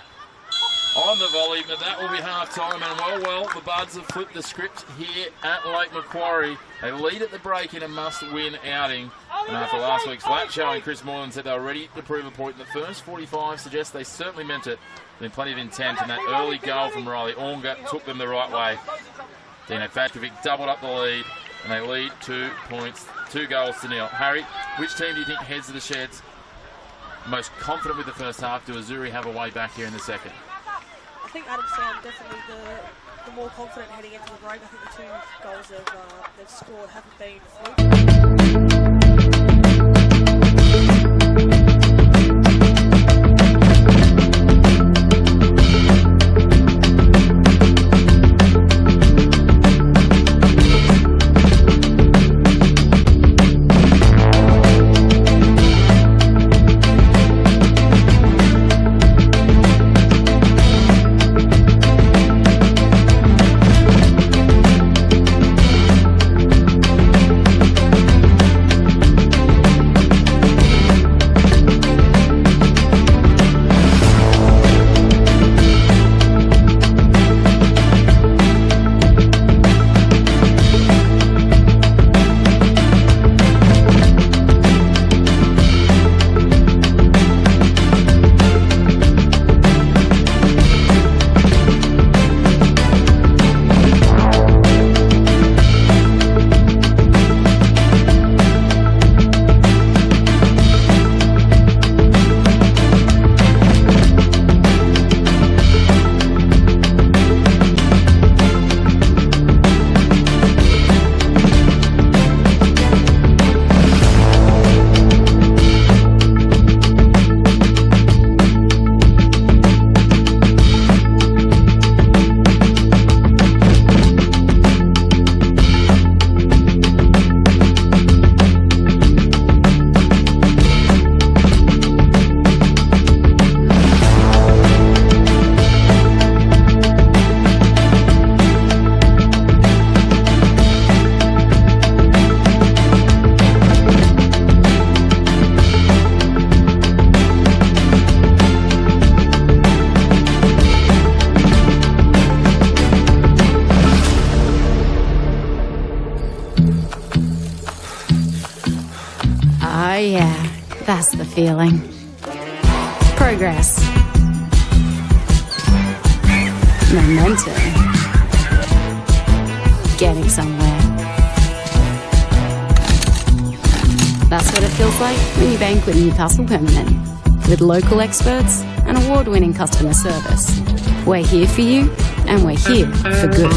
on the volley, but that will be half-time. And well, the Buds have flipped the script here at Lake Macquarie. They lead at the break in a must-win outing. And after last week's lap showing, Chris Moylan said they were ready to prove a point in the first 45, suggests they certainly meant it. Then plenty of intent, and that early goal from Riley Ornga took them the right way. Dino Fatrovic doubled up the lead, and they lead 2 points, 2 goals to nil. Harry, which team do you think heads to the sheds most confident with the first half? Do Azzurri have a way back here in the second? I think Adamstown definitely the more confident heading into the break. I think the 2 goals they've scored haven't been fluke. Oh yeah, that's the feeling. Progress. Momentum. Getting somewhere. That's what it feels like when you bank with Newcastle Permanent. With local experts and award-winning customer service. We're here for you, and we're here for good.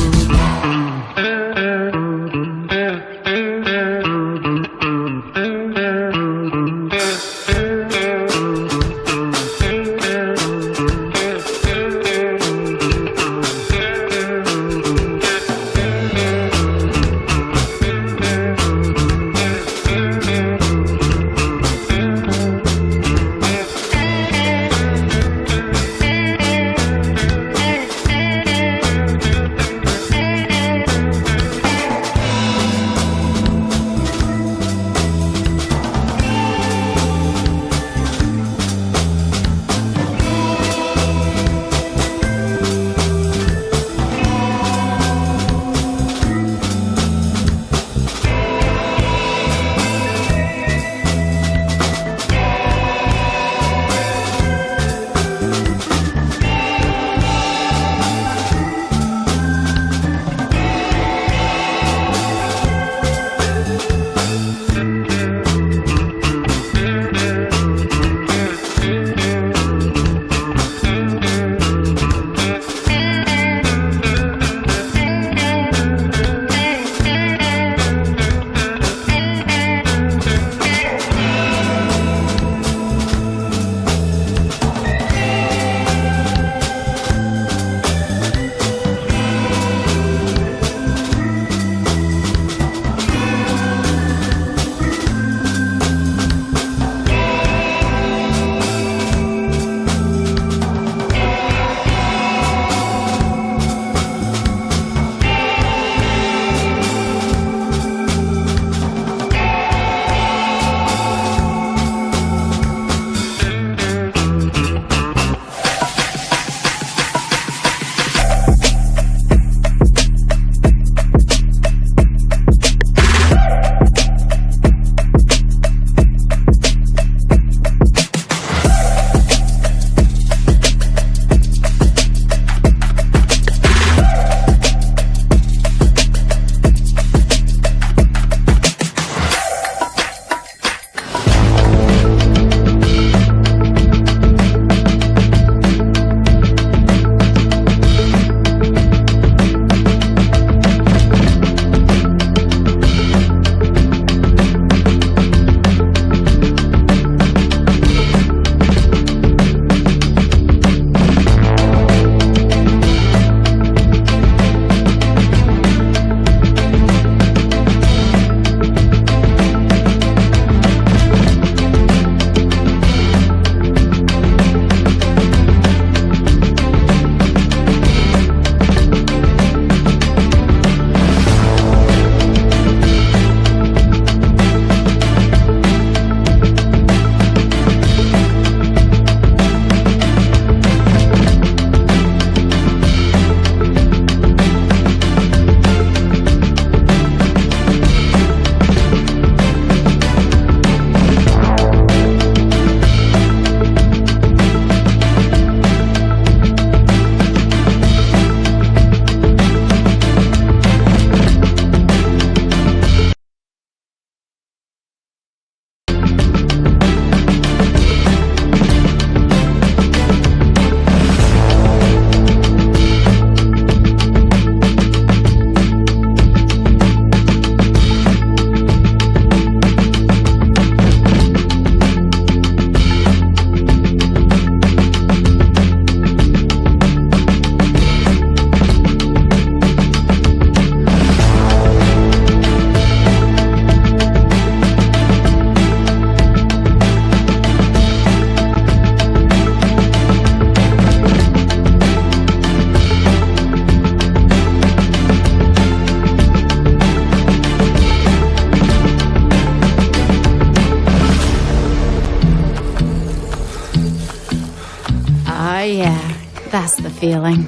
That's the feeling.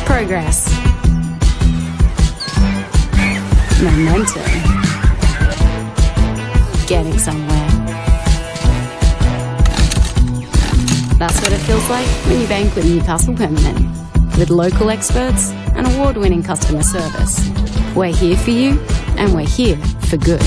Progress. Momentum. Getting somewhere. That's what it feels like when you bank with Newcastle Permanent. With local experts and award-winning customer service. We're here for you, and we're here for good.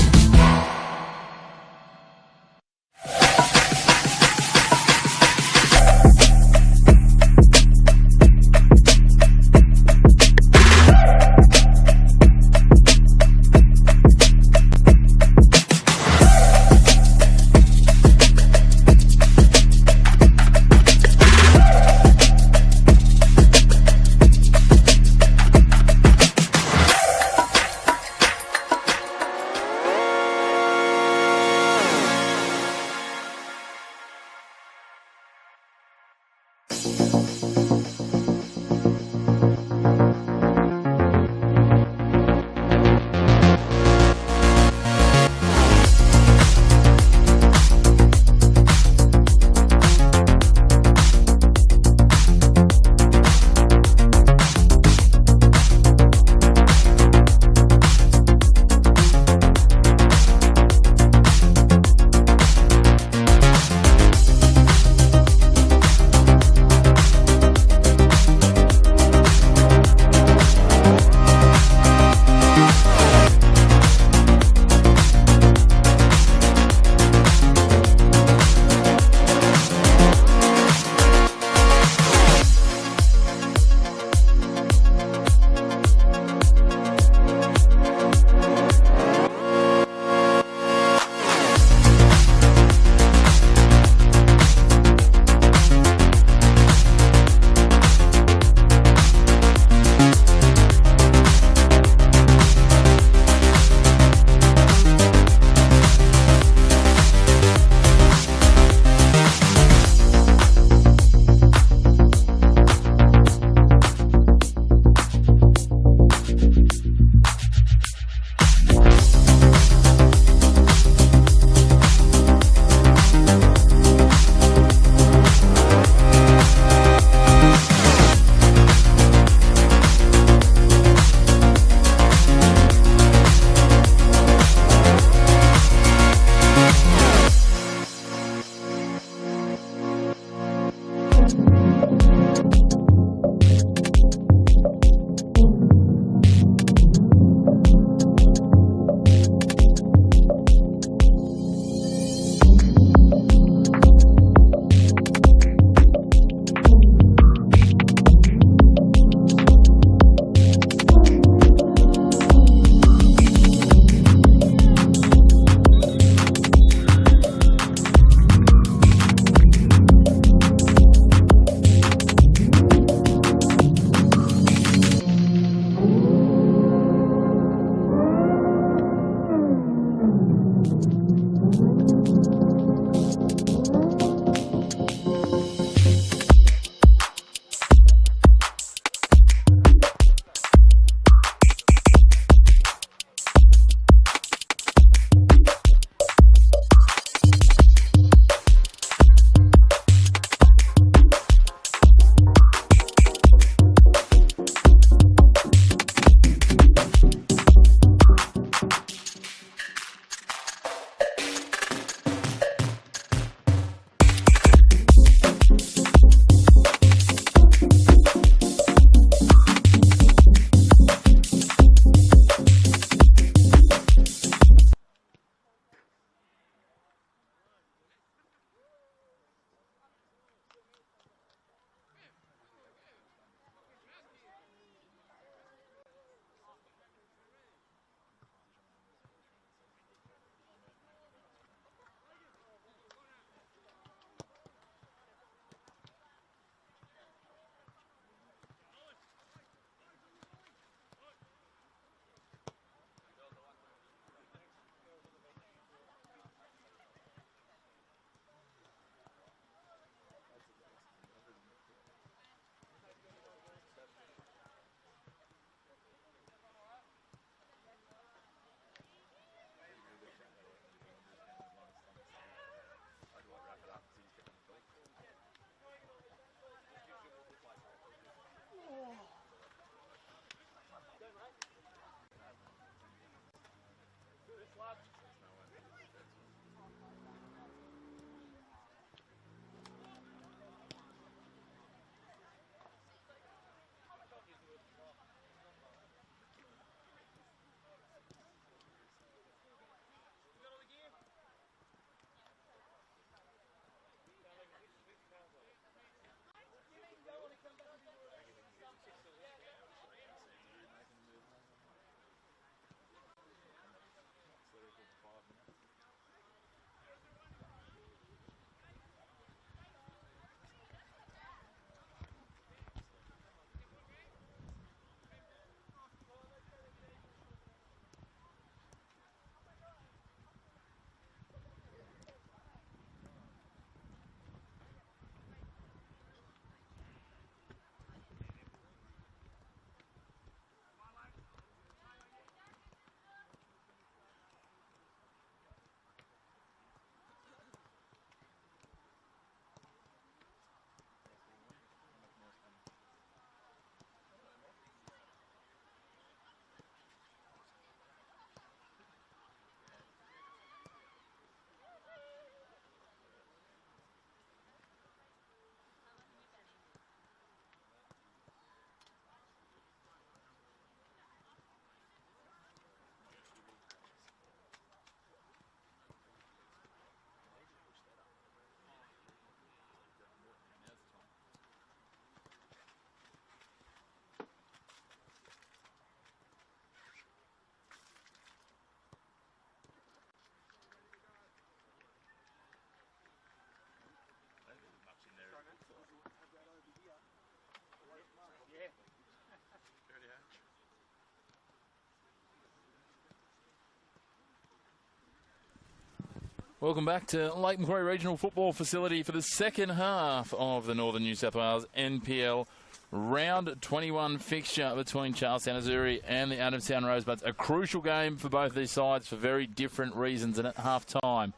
Welcome back to Lake Macquarie Regional Football Facility for the second half of the Northern New South Wales NPL Round 21 fixture between Charlestown Azzurri and the Adamstown Rosebuds. A crucial game for both these sides for very different reasons, and at half-time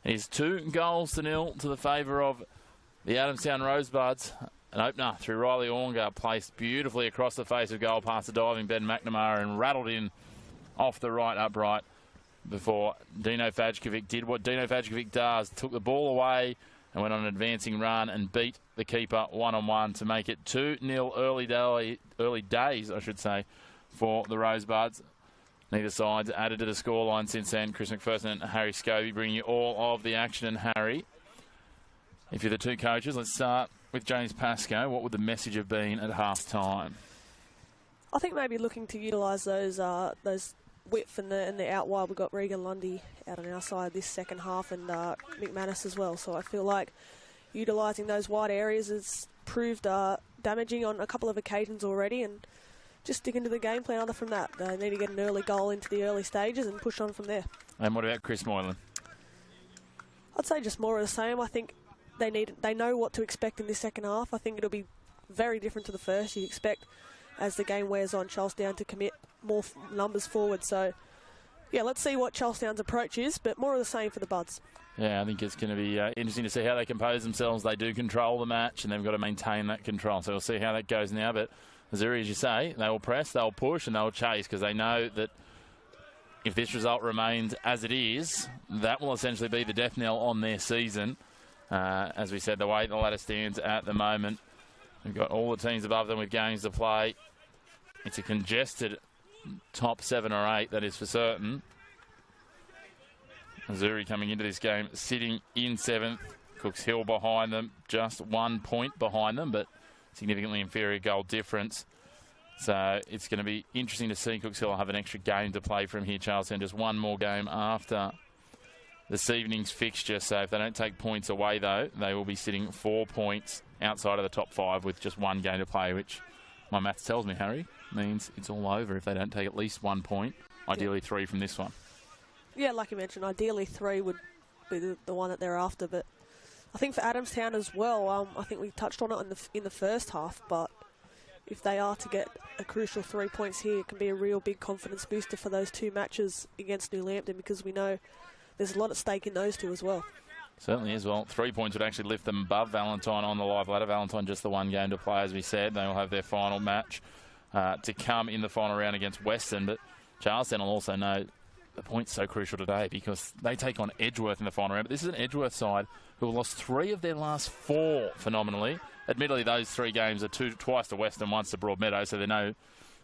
is 2-0 to the favour of the Adamstown Rosebuds. An opener through Riley Orngar, placed beautifully across the face of goal past the diving Ben McNamara and rattled in off the right upright before Dino Fajkovic did what Dino Fajkovic does, took the ball away and went on an advancing run and beat the keeper one-on-one to make it 2-0 early days, I should say, for the Rosebuds. Neither side's added to the scoreline since then. Chris McPherson and Harry Scobie bringing you all of the action. And Harry, if you're the two coaches, let's start with James Pascoe. What would the message have been at half-time? I think maybe looking to utilise those width and the out wide. We've got Regan Lundy out on our side this second half, and McManus as well. So I feel like utilising those wide areas has proved damaging on a couple of occasions already, and just sticking to the game plan other from that. They need to get an early goal into the early stages and push on from there. And what about Chris Moylan? I'd say just more of the same. I think they know what to expect in this second half. I think it'll be very different to the first. You expect, as the game wears on, Charlestown to commit more numbers forward. So, yeah, let's see what Charlestown's approach is, but more of the same for the Buds. Yeah, I think it's going to be interesting to see how they compose themselves. They do control the match, and they've got to maintain that control. So we'll see how that goes now. But Azzurri, as you say, they will press, they'll push, and they'll chase, because they know that if this result remains as it is, that will essentially be the death knell on their season. As we said, the way the ladder stands at the moment, we've got all the teams above them with games to play. It's a congested top 7 or 8, that is for certain. Azzurri coming into this game sitting in 7th. Cooks Hill behind them, just 1 point behind them, but significantly inferior goal difference. So it's going to be interesting to see. Cooks Hill have an extra game to play from here. Charlestown just one more game after this evening's fixture. So if they don't take points away, though, they will be sitting 4 points outside of the top 5 with just one game to play, which my maths tells me, Harry, means it's all over if they don't take at least 1 point, ideally 3 from this one. Yeah, like you mentioned, ideally 3 would be the one that they're after, but I think for Adamstown as well, I think we touched on it in the first half, but if they are to get a crucial 3 points here, it can be a real big confidence booster for those 2 matches against New Lambton, because we know there's a lot at stake in those 2 as well. Certainly is. Well, 3 points would actually lift them above Valentine on the live ladder. Valentine just the 1 game to play, as we said. They will have their final match to come in the final round against Western, but Charlestown will also know the point's so crucial today because they take on Edgeworth in the final round. But this is an Edgeworth side who have lost 3 of their last 4 phenomenally. Admittedly, those 3 games are twice to Western, once to Broadmeadow, so there are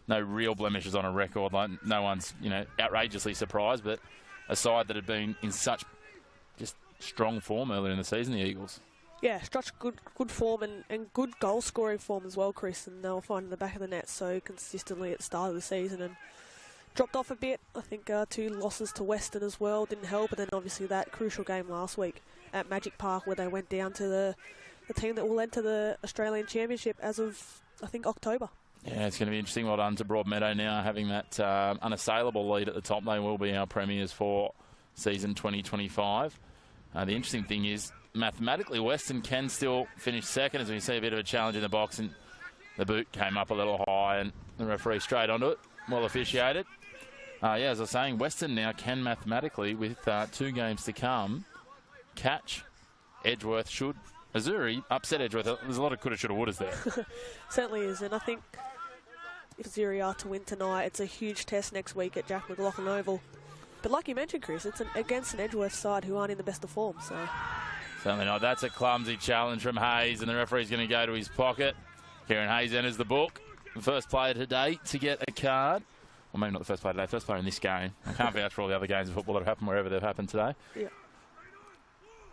no real blemishes on a record. Like, no one's outrageously surprised, but a side that had been in such just strong form earlier in the season, the Eagles. Yeah, such good form and good goal scoring form as well, Chris, and they were finding the back of the net so consistently at the start of the season and dropped off a bit. I think 2 losses to Western as well didn't help, and then obviously that crucial game last week at Magic Park where they went down to the team that will enter the Australian Championship as of, I think, October. Yeah, it's going to be interesting. Well done to Broadmeadow now, having that unassailable lead at the top. They will be our premiers for season 2025. The interesting thing is, mathematically, Western can still finish second, as we see a bit of a challenge in the box, and the boot came up a little high, and the referee straight onto it. Well officiated. As I was saying, Western now can mathematically, with 2 games to come, catch Edgeworth. Should Azzurri upset Edgeworth? There's a lot of coulda, shoulda, wouldas there. Certainly is, and I think if Azzurri are to win tonight, it's a huge test next week at Jack McLaughlin Oval. But like you mentioned, Chris, it's against an Edgeworth side who aren't in the best of form. So certainly not. That's a clumsy challenge from Hayes, and the referee's going to go to his pocket. Kieran Hayes enters the book. The first player today to get a card. Well, maybe not the first player today, first player in this game. I can't vouch for all the other games of football that have happened wherever they've happened today. Yeah,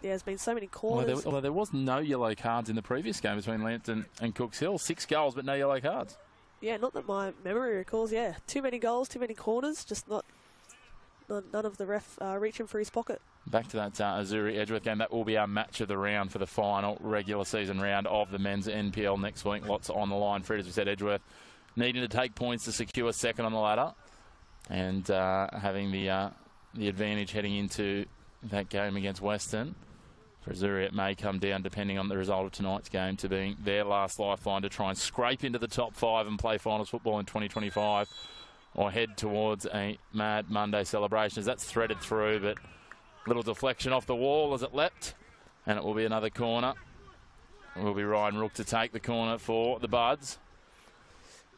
there's been so many corners. Although there was no yellow cards in the previous game between Lambton and Cooks Hill. 6 goals, but no yellow cards. Yeah, not that my memory recalls. Yeah, too many goals, too many corners, just none of the ref reaching for his pocket. Back to that Azzurri Edgeworth game. That will be our match of the round for the final regular season round of the men's NPL next week. Lots on the line for it, as we said. Edgeworth needing to take points to secure second on the ladder, and having the advantage heading into that game against Western. For Azzurri, it may come down, depending on the result of tonight's game, to being their last lifeline to try and scrape into the top 5 and play finals football in 2025, or head towards a Mad Monday celebration, as that's threaded through, but little deflection off the wall as it leapt, and it will be another corner. It will be Ryan Rook to take the corner for the Buds.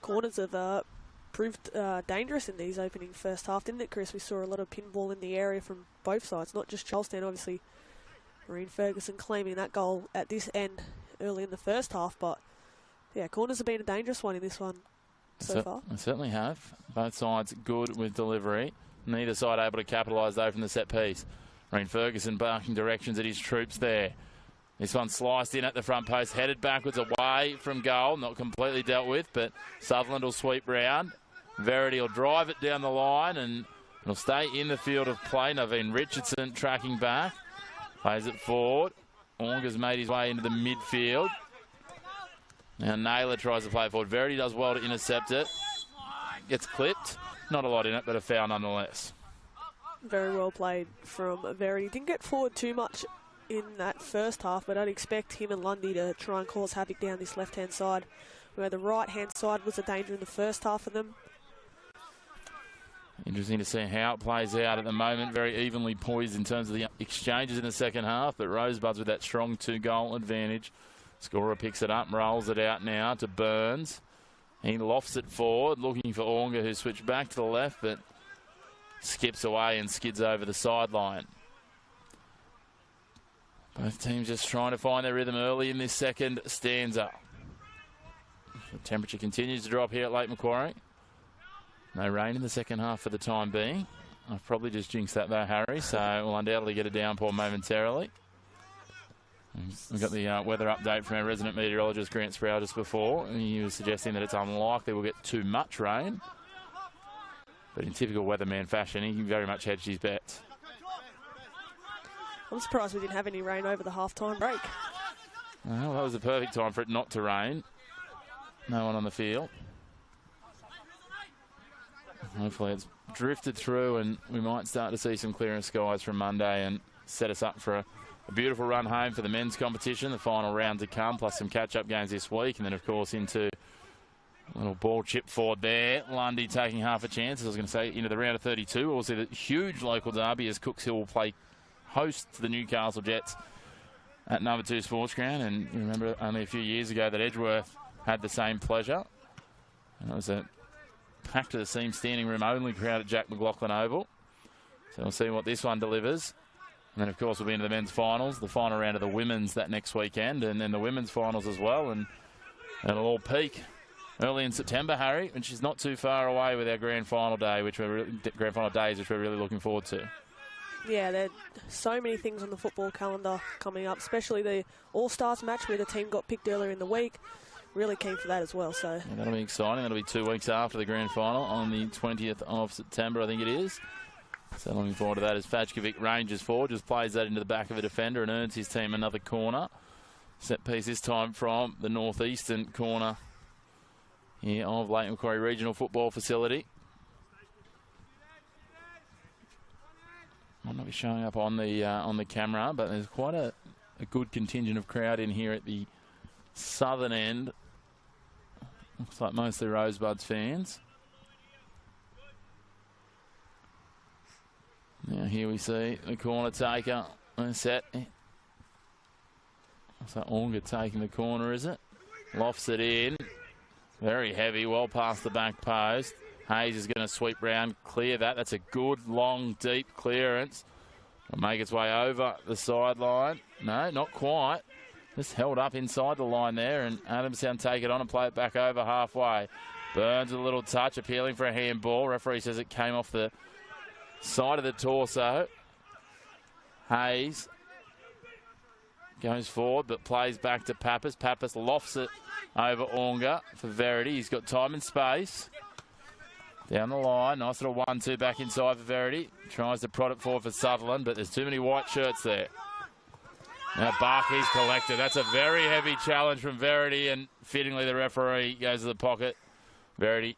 Corners have proved dangerous in these opening first half, didn't it, Chris? We saw a lot of pinball in the area from both sides, not just Charlestown, obviously. Marine Ferguson claiming that goal at this end early in the first half, but yeah, corners have been a dangerous one in this one so far. They certainly have. Both sides good with delivery. Neither side able to capitalise though from the set piece. Marine Ferguson barking directions at his troops there. This one sliced in at the front post, headed backwards away from goal, not completely dealt with, but Sutherland will sweep round. Verity will drive it down the line and it'll stay in the field of play. Naveen Richardson tracking back. Plays it forward. Onga's made his way into the midfield. Now Naylor tries to play it forward. Verity does well to intercept it. Gets clipped. Not a lot in it, but a foul nonetheless. Very well played from Verity. Didn't get forward too much in that first half, but I'd expect him and Lundy to try and cause havoc down this left-hand side, where the right-hand side was a danger in the first half of them. Interesting to see how it plays out at the moment. Very evenly poised in terms of the exchanges in the second half, but Rosebuds with that strong 2-goal advantage. Scorer picks it up, rolls it out now to Burns. He lofts it forward, looking for Onga, who switched back to the left, but skips away and skids over the sideline. Both teams just trying to find their rhythm early in this second stanza. The temperature continues to drop here at Lake Macquarie. No rain in the second half for the time being. I've probably just jinxed that though, Harry, so we'll undoubtedly get a downpour momentarily. We've got the weather update from our resident meteorologist, Grant Sproul, just before. He was suggesting that it's unlikely we'll get too much rain. But in typical weatherman fashion, he very much hedged his bets. I'm surprised we didn't have any rain over the half-time break. Well, that was the perfect time for it not to rain. No one on the field. Hopefully it's drifted through and we might start to see some clearer skies from Monday and set us up for a beautiful run home for the men's competition, the final round to come, plus some catch-up games this week. And then, of course, into a little ball chip forward there. Lundy taking half a chance, as I was going to say, into the round of 32. We'll see the huge local derby as Cooks Hill will play host to the Newcastle Jets at number 2 Sports Ground. And you remember only a few years ago that Edgeworth had the same pleasure. And it was a packed to the seam standing room only crowd at Jack McLaughlin Oval. So we'll see what this one delivers. And then, of course, we'll be into the men's finals, the final round of the women's that next weekend, and then the women's finals as well. And it'll all peak early in September, Harry, which is not too far away with our grand final day, which we're really looking forward to. Yeah, there are so many things on the football calendar coming up, especially the All-Stars match where the team got picked earlier in the week. Really keen for that as well. So yeah, that'll be exciting. That'll be 2 weeks after the grand final on the 20th of September, I think it is. So looking forward to that as Fajkovic ranges forward, just plays that into the back of a defender and earns his team another corner. Set piece this time from the northeastern corner here of Lake Macquarie Regional Football Facility. Might not be showing up on the camera, but there's quite a good contingent of crowd in here at the southern end. Looks like mostly Rosebuds fans. Now here we see the corner taker. Set. So Onga taking the corner, is it? Lofts it in. Very heavy, well past the back post. Hayes is going to sweep round, clear that. That's a good, long, deep clearance. It'll make its way over the sideline. No, not quite. Just held up inside the line there, and Adamstown take it on and play it back over halfway. Burns with a little touch, appealing for a handball. Referee says it came off the side of the torso. Hayes goes forward, but plays back to Pappas. Pappas lofts it over Onga for Verity. He's got time and space. Down the line, nice little 1-2 back inside for Verity. Tries to prod it forward for Sutherland, but there's too many white shirts there. Now Barkey's collected. That's a very heavy challenge from Verity, and fittingly the referee goes to the pocket. Verity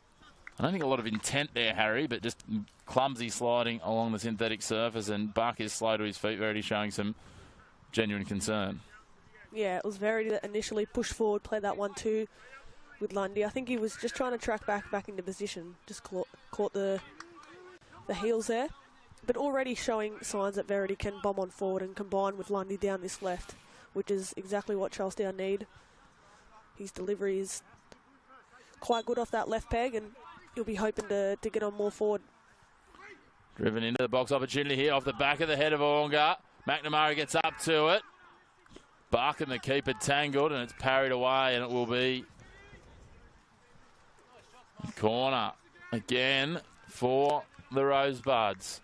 I don't think a lot of intent there, Harry, but just clumsy sliding along the synthetic surface, and Buck is slow to his feet. Verity showing some genuine concern. Yeah, it was Verity that initially pushed forward, played that 1-2 with Lundy. I think he was just trying to track back into position, just caught the heels there. But already showing signs that Verity can bomb on forward and combine with Lundy down this left, which is exactly what Charlestown need. His delivery is quite good off that left peg, and he'll be hoping to get on more forward. Driven into the box opportunity here off the back of the head of Onga. McNamara gets up to it. Buck and the keeper tangled, and it's parried away, and it will be corner again for the Rosebuds.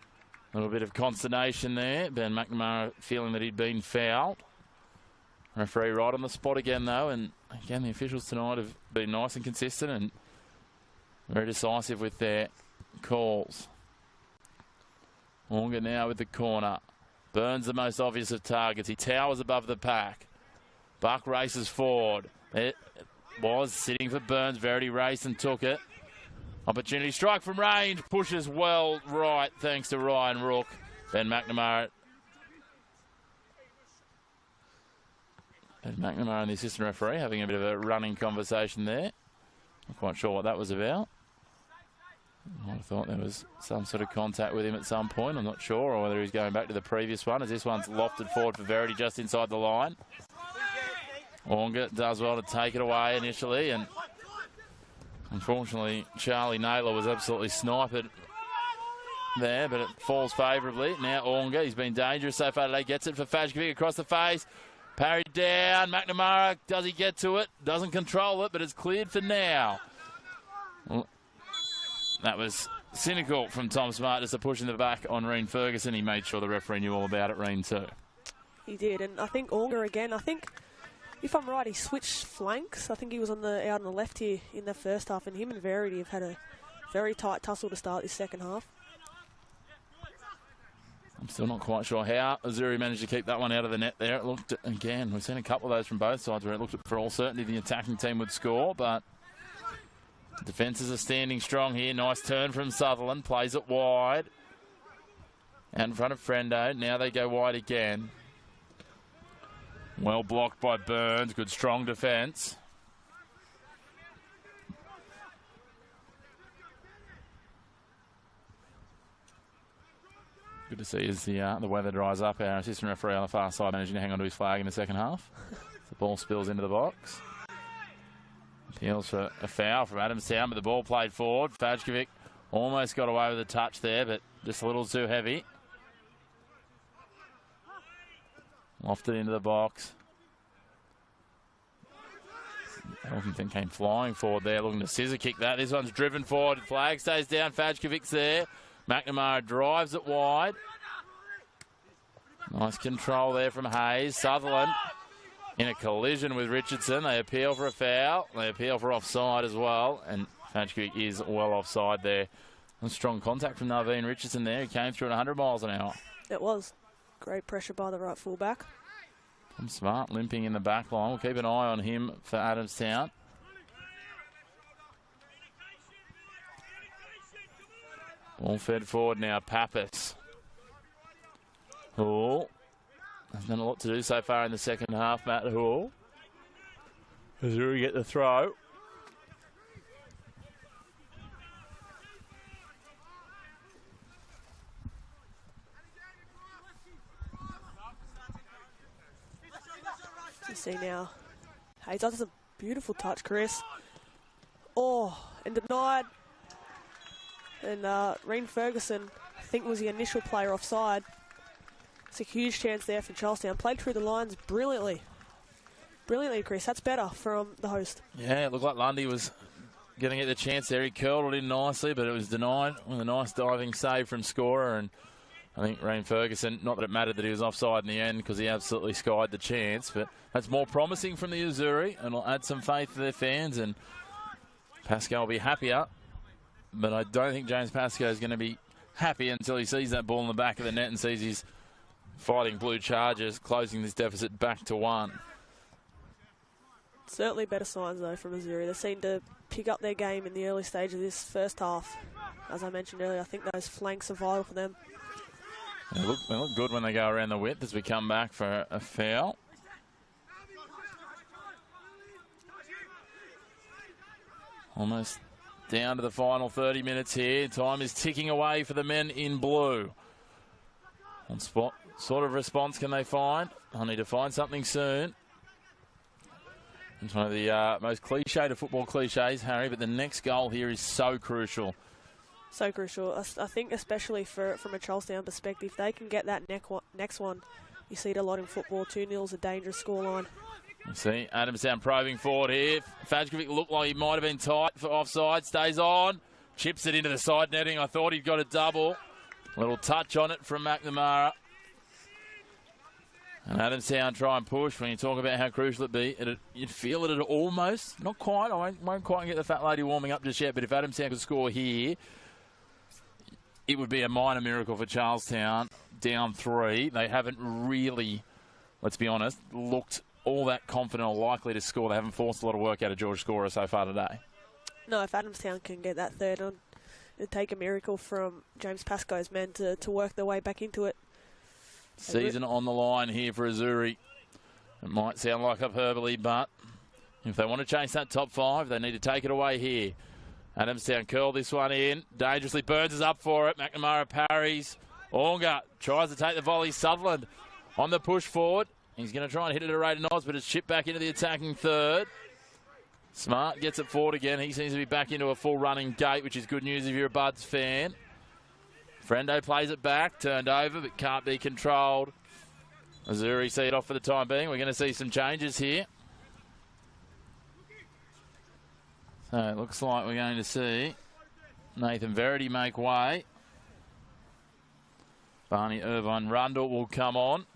A little bit of consternation there. Ben McNamara feeling that he'd been fouled. Referee right on the spot again, though, and again the officials tonight have been nice and consistent and very decisive with their calls. Onga now with the corner. Burns the most obvious of targets. He towers above the pack. Buck races forward. It was sitting for Burns. Verity raced and took it. Opportunity strike from range. Pushes well right thanks to Ryan Rook. Ben McNamara. And McNamara and the assistant referee having a bit of a running conversation there. Not quite sure what that was about. I thought there was some sort of contact with him at some point. I'm not sure, or whether he's going back to the previous one, as this one's lofted forward for Verity just inside the line. Onga does well to take it away initially, and unfortunately Charlie Naylor was absolutely sniped there, but it falls favourably. Now Onga, he's been dangerous so far today, gets it for Fajkovic across the face. Parried down, McNamara, does he get to it? Doesn't control it, but it's cleared for now. Well, that was cynical from Tom Smart, just to push in the back on Reen Ferguson. He made sure the referee knew all about it, Reen too. He did, and I think Onga again, I think, if I'm right, he switched flanks. I think he was out on the left here in the first half, and him and Verity have had a very tight tussle to start this second half. I'm still not quite sure how Azzurri managed to keep that one out of the net there. It looked, again, we've seen a couple of those from both sides where it looked for all certainty the attacking team would score, but defences are standing strong here. Nice turn from Sutherland, plays it wide. Out in front of Frendo, now they go wide again. Well blocked by Burns, good strong defence. Good to see as the weather dries up. Our assistant referee on the far side managing to hang on to his flag in the second half. The ball spills into the box. Appeals for a foul from Adamstown, but the ball played forward. Fajkovic almost got away with a touch there, but just a little too heavy. Lofted into the box. Elkington came flying forward there, looking to scissor kick that. This one's driven forward. Flag stays down. Fajkovic's there. McNamara drives it wide. Nice control there from Hayes. Sutherland in a collision with Richardson. They appeal for a foul. They appeal for offside as well. And Fajkovic is well offside there. And strong contact from Naveen Richardson there. He came through at 100 miles an hour. It was. Great pressure by the right fullback. Tom Smart limping in the back line. We'll keep an eye on him for Adamstown. All fed forward now, Pappas. Hall has done a lot to do so far in the second half, Matt Hall. Azzurri get the throw. You see now, Hayes does a beautiful touch, Chris. Oh, and denied. And Reen Ferguson, I think, was the initial player offside. It's a huge chance there for Charlestown. Played through the lines brilliantly. Brilliantly, Chris. That's better from the host. Yeah, it looked like Lundy was going to get the chance there. He curled it in nicely, but it was denied with a nice diving save from scorer. And I think Reen Ferguson, not that it mattered that he was offside in the end because he absolutely skied the chance, but that's more promising from the Azzurri and will add some faith to their fans. And Pascoe will be happier. But I don't think James Pascoe is going to be happy until he sees that ball in the back of the net and sees his Fighting Blue Chargers closing this deficit back to 1. Certainly better signs, though, from Azzurri. They seem to pick up their game in the early stage of this first half. As I mentioned earlier, I think those flanks are vital for them. They look good when they go around the width as we come back for a foul. Almost down to the final 30 minutes here. Time is ticking away for the men in blue. On spot, sort of response can they find? I need to find something soon. It's one of the most cliched of football cliches, Harry, but the next goal here is so crucial. So crucial. I think especially from a Charlestown perspective, if they can get that next one, you see it a lot in football. 2-0 is a dangerous scoreline. You see Adamstown probing forward here. Fajkovic looked like he might have been tight for offside. Stays on. Chips it into the side netting. I thought he'd got a double. A little touch on it from McNamara. And Adamstown try and push. When you talk about how crucial it'd be, you'd feel it at almost. Not quite. I won't quite get the fat lady warming up just yet. But if Adamstown could score here, it would be a minor miracle for Charlestown. Down 3. They haven't really, let's be honest, looked all that confident or likely to score. They haven't forced a lot of work out of George Scorer so far today. No, if Adamstown can get that third on, it'd take a miracle from James Pascoe's men to work their way back into it. Season on the line here for Azzurri. It might sound like hyperbole, but if they want to chase that top 5, they need to take it away here. Adamstown curl this one in. Dangerously, Burns is up for it. McNamara parries. Onga tries to take the volley. Sutherland on the push forward. He's going to try and hit it at a rate of knots, but it's chipped back into the attacking third. Smart gets it forward again. He seems to be back into a full running gait, which is good news if you're a Buds fan. Frendo plays it back, turned over, but can't be controlled. Azzurri see it off for the time being. We're going to see some changes here. So it looks like we're going to see Nathan Verity make way. Barney Irvine Rundle will come on.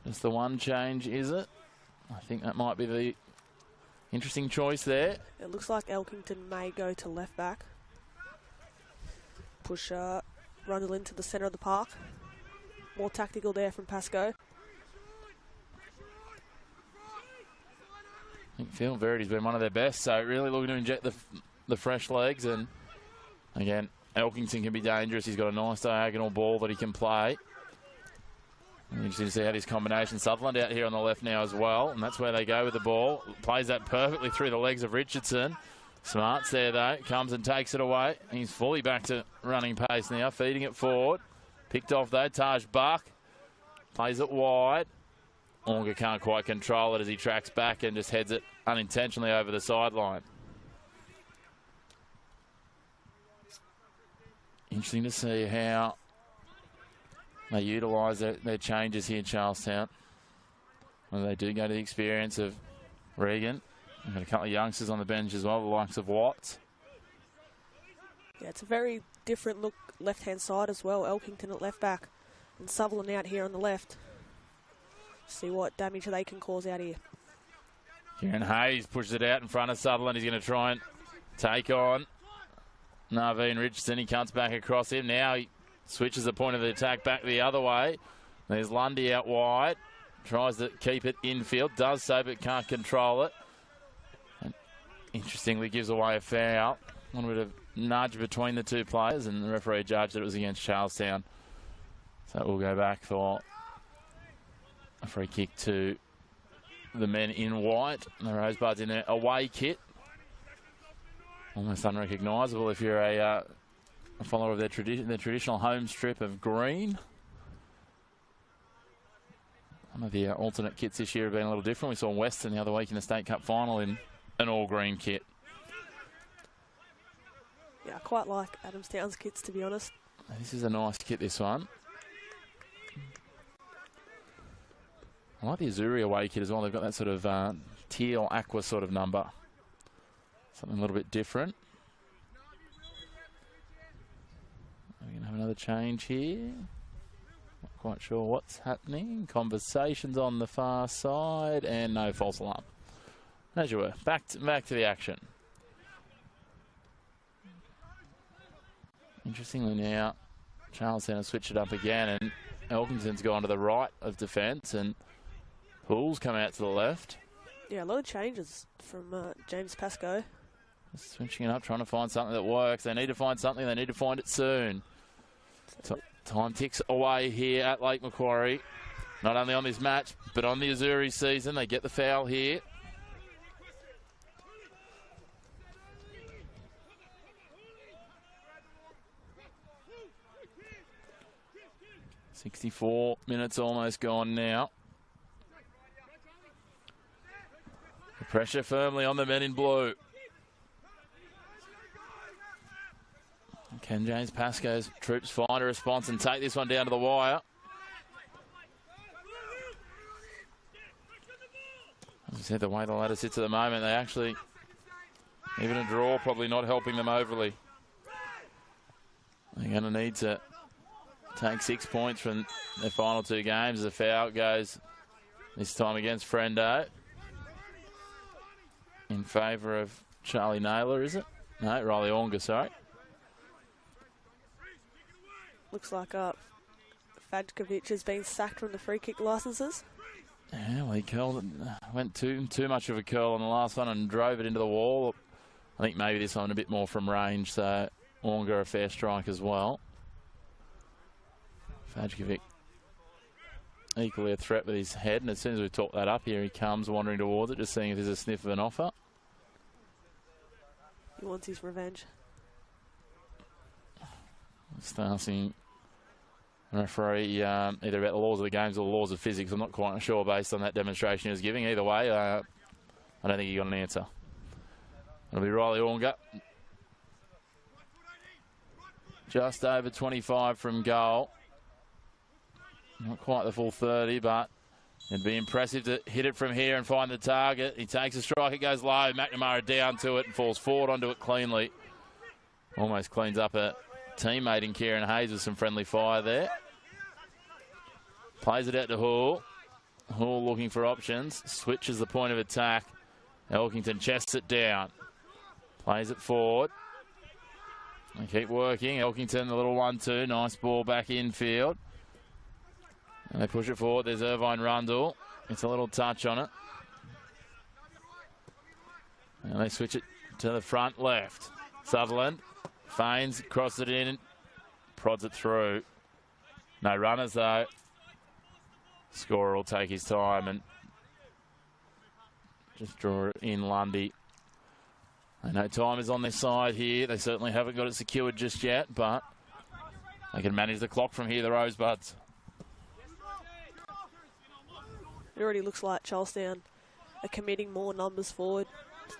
Just the one change, is it? I think that might be the interesting choice there. It looks like Elkington may go to left back. Push Rundle into the centre of the park. More tactical there from Pascoe. I think Phil Verity's been one of their best, so really looking to inject the fresh legs. And again, Elkington can be dangerous. He's got a nice diagonal ball that he can play. Interesting to see how this combination. Sutherland out here on the left now as well, and that's where they go with the ball. Plays that perfectly through the legs of Richardson. Smart's there though, comes and takes it away. He's fully back to running pace now, feeding it forward. Picked off though, Taj Buck. Plays it wide. Onga can't quite control it as he tracks back and just heads it unintentionally over the sideline. Interesting to see how they utilise their changes here in Charlestown. Well, they do go to the experience of Regan. We've got a couple of youngsters on the bench as well, the likes of Watts. Yeah, it's a very different look left-hand side as well. Elkington at left back and Sutherland out here on the left. See what damage they can cause out here. Kieran Hayes pushes it out in front of Sutherland. He's going to try and take on Naveen Richardson. He cuts back across him. Now he switches the point of the attack back the other way. There's Lundy out wide. Tries to keep it infield. Does so, but can't control it. And interestingly, gives away a foul. A little bit of nudge between the two players, and the referee judged that it was against Charlestown. So we'll go back for a free kick to the men in white. The Rosebuds in their away kit. Almost unrecognisable if you're a follower of their traditional home strip of green. One of the alternate kits this year have been a little different. We saw Western the other week in the State Cup final in an all-green kit. Yeah, I quite like Adamstown's kits, to be honest. This is a nice kit, this one. I like the Azzurri away kit as well. They've got that sort of teal aqua sort of number. Something a little bit different. We're going to have another change here. Not quite sure what's happening. Conversations on the far side and no false alarm. As you were. Back to the action. Interestingly now, Charlestown has switched it up again and Elkington's gone to the right of defence and Bulls come out to the left. Yeah, a lot of changes from James Pascoe. Switching it up, trying to find something that works. They need to find something. They need to find it soon. Time ticks away here at Lake Macquarie. Not only on this match, but on the Azzurri season. They get the foul here. .64 minutes almost gone now. The pressure firmly on the men in blue. Can James Pascoe's troops find a response and take this one down to the wire? As I said, the way the ladder sits at the moment, they actually, even a draw probably not helping them overly. They're going to need to take 6 points from their final 2 games as a foul goes this time against Frendo. In favour of Charlie Naylor, is it? No, Riley Onga, sorry. Looks like Fadkovic has been sacked from the free kick licences. Yeah, well, he curled it, went too much of a curl on the last one and drove it into the wall. I think maybe this one a bit more from range, so Onga a fair strike as well. Fadkovic equally a threat with his head, and as soon as we talk that up, here he comes wandering towards it, just seeing if there's a sniff of an offer. He wants his revenge. Starting referee either about the laws of the games or the laws of physics. I'm not quite sure based on that demonstration he was giving. Either way, I don't think he got an answer. It'll be Riley Onga. Just over 25 from goal. Not quite the full 30, but it'd be impressive to hit it from here and find the target. He takes a strike, it goes low. McNamara down to it and falls forward onto it cleanly. Almost cleans up a teammate in Kieran Hayes with some friendly fire there. Plays it out to Hull. Hull looking for options. Switches the point of attack. Elkington chests it down. Plays it forward. They keep working. Elkington, the little 1-2. Nice ball back infield. And they push it forward. There's Irvine Rundle. It's a little touch on it. And they switch it to the front left. Sutherland feigns, crosses it in, prods it through. No runners though. Scorer will take his time and just draw it in Lundy. I know time is on their side here. They certainly haven't got it secured just yet, but they can manage the clock from here, the Rosebuds. It already looks like Charlestown are committing more numbers forward.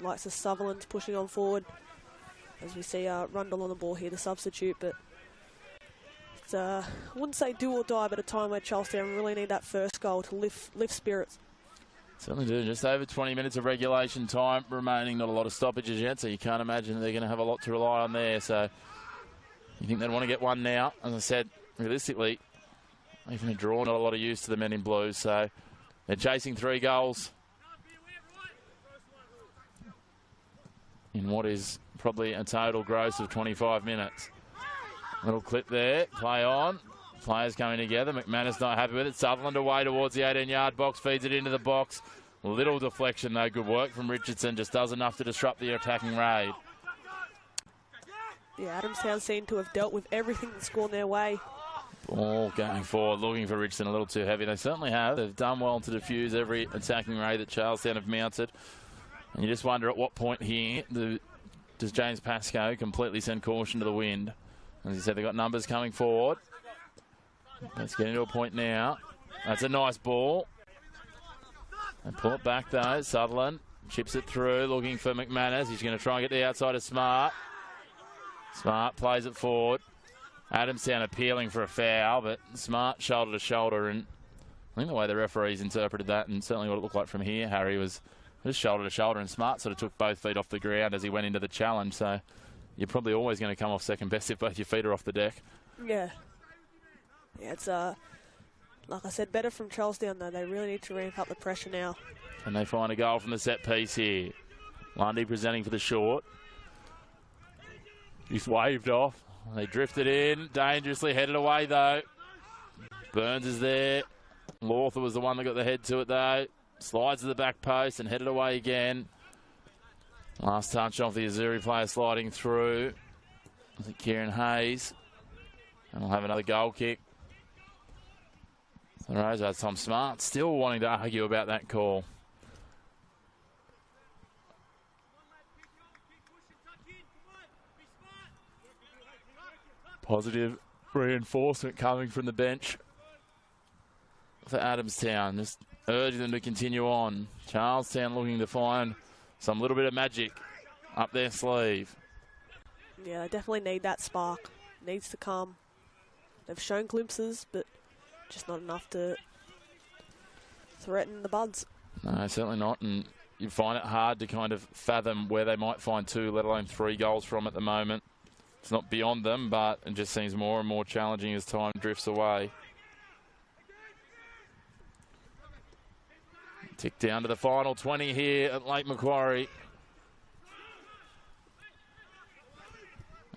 Like the Sutherland's pushing on forward. As we see Rundle on the ball here, the substitute, but it's, I wouldn't say do or die, but a time where Charlestown really need that first goal to lift spirits. Certainly do. Just over 20 minutes of regulation time remaining. Not a lot of stoppages yet, so you can't imagine they're going to have a lot to rely on there. So you think they'd want to get one now. As I said, realistically, even a draw, not a lot of use to the men in blue. So they're chasing 3 goals in what is probably a total gross of 25 minutes. Little clip there, play on. Players coming together. McManus not happy with it. Sutherland away towards the 18-yard box, feeds it into the box. Little deflection though, good work from Richardson. Just does enough to disrupt the attacking raid. Yeah, Adamstown seem to have dealt with everything that's gone their way. Ball going forward, looking for Richardson, a little too heavy. They certainly have. They've done well to defuse every attacking raid that Charlestown have mounted. And you just wonder at what point here does James Pascoe completely send caution to the wind. As he said, they've got numbers coming forward. Let's get into a point now. That's a nice ball. They pull it back though. Sutherland chips it through, looking for McManus. He's going to try and get the outside of Smart. Smart plays it forward. Adamstown appealing for a foul, but Smart shoulder to shoulder. And I think the way the referees interpreted that, and certainly what it looked like from here, Harry, was just shoulder to shoulder, and Smart sort of took both feet off the ground as he went into the challenge. So you're probably always going to come off second best if both your feet are off the deck. Yeah. Yeah, it's, like I said, better from Charlestown, though. They really need to ramp up the pressure now. And they find a goal from the set piece here. Lundy presenting for the short. He's waved off. They drifted in, dangerously headed away, though. Burns is there. Lawther was the one that got the head to it, though. Slides to the back post and headed away again. Last touch off the Azzurri player sliding through. I think Kieran Hayes. And we'll have another goal kick. The Rosebud, Tom Smart still wanting to argue about that call. Positive reinforcement coming from the bench for Adamstown. Just urging them to continue on. Charlestown looking to find some little bit of magic up their sleeve. Yeah, they definitely need that spark. Needs to come. They've shown glimpses, but just not enough to threaten the Buds. No, certainly not. And you find it hard to kind of fathom where they might find 2, let alone 3 goals from at the moment. It's not beyond them, but it just seems more and more challenging as time drifts away. Tick down to the final 20 here at Lake Macquarie.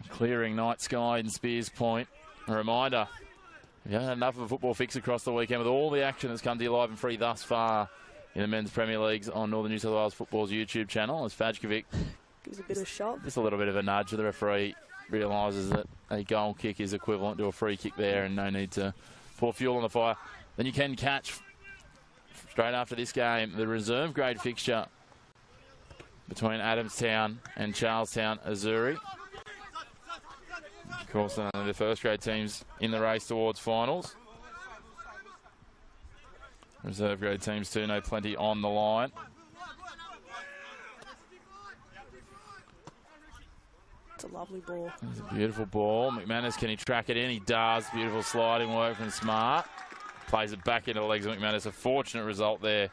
Clearing night sky in Spears Point. A reminder, if you haven't had enough of a football fix across the weekend with all the action that's come to you live and free thus far in the Men's Premier Leagues on Northern New South Wales Football's YouTube channel, as Fajkovic gives a bit of shove. Just a little bit of a nudge. The referee realises that a goal kick is equivalent to a free kick there and no need to pour fuel on the fire. Then you can catch, straight after this game, the reserve grade fixture between Adamstown and Charlestown Azzurri. Of course, none of the first grade teams in the race towards finals. Reserve grade teams too, know plenty on the line. It's a lovely ball. It's a beautiful ball. McManus, can he track it in? He does. Beautiful sliding work from Smart. Plays it back into the legs of McManus. A fortunate result there,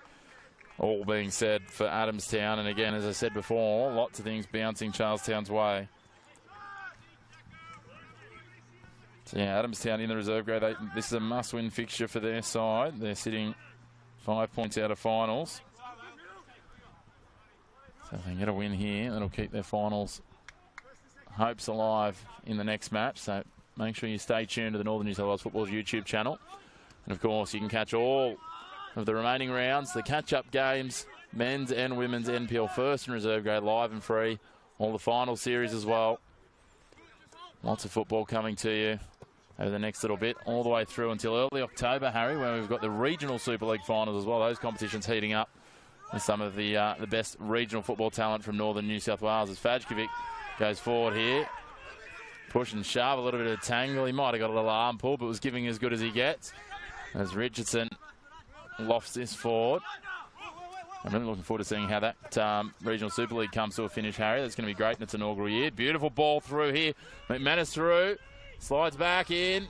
all being said, for Adamstown. And again, as I said before, lots of things bouncing Charlestown's way. So yeah, Adamstown in the reserve grade. This is a must-win fixture for their side. They're sitting 5 points out of finals. So if they can get a win here, that'll keep their finals hopes alive in the next match. So make sure you stay tuned to the Northern New South Wales Football's YouTube channel. And of course, you can catch all of the remaining rounds, the catch-up games, men's and women's NPL first and reserve grade live and free. All the final series as well. Lots of football coming to you over the next little bit, all the way through until early October, Harry, where we've got the regional Super League finals as well. Those competitions heating up with some of the best regional football talent from Northern New South Wales as Fajkovic goes forward here. Push and shove, a little bit of tangle. He might have got a little arm pull, but was giving as good as he gets. As Richardson lofts this forward. I'm really looking forward to seeing how that Regional Super League comes to a finish, Harry. That's going to be great in its inaugural year. Beautiful ball through here. McManus through. Slides back in.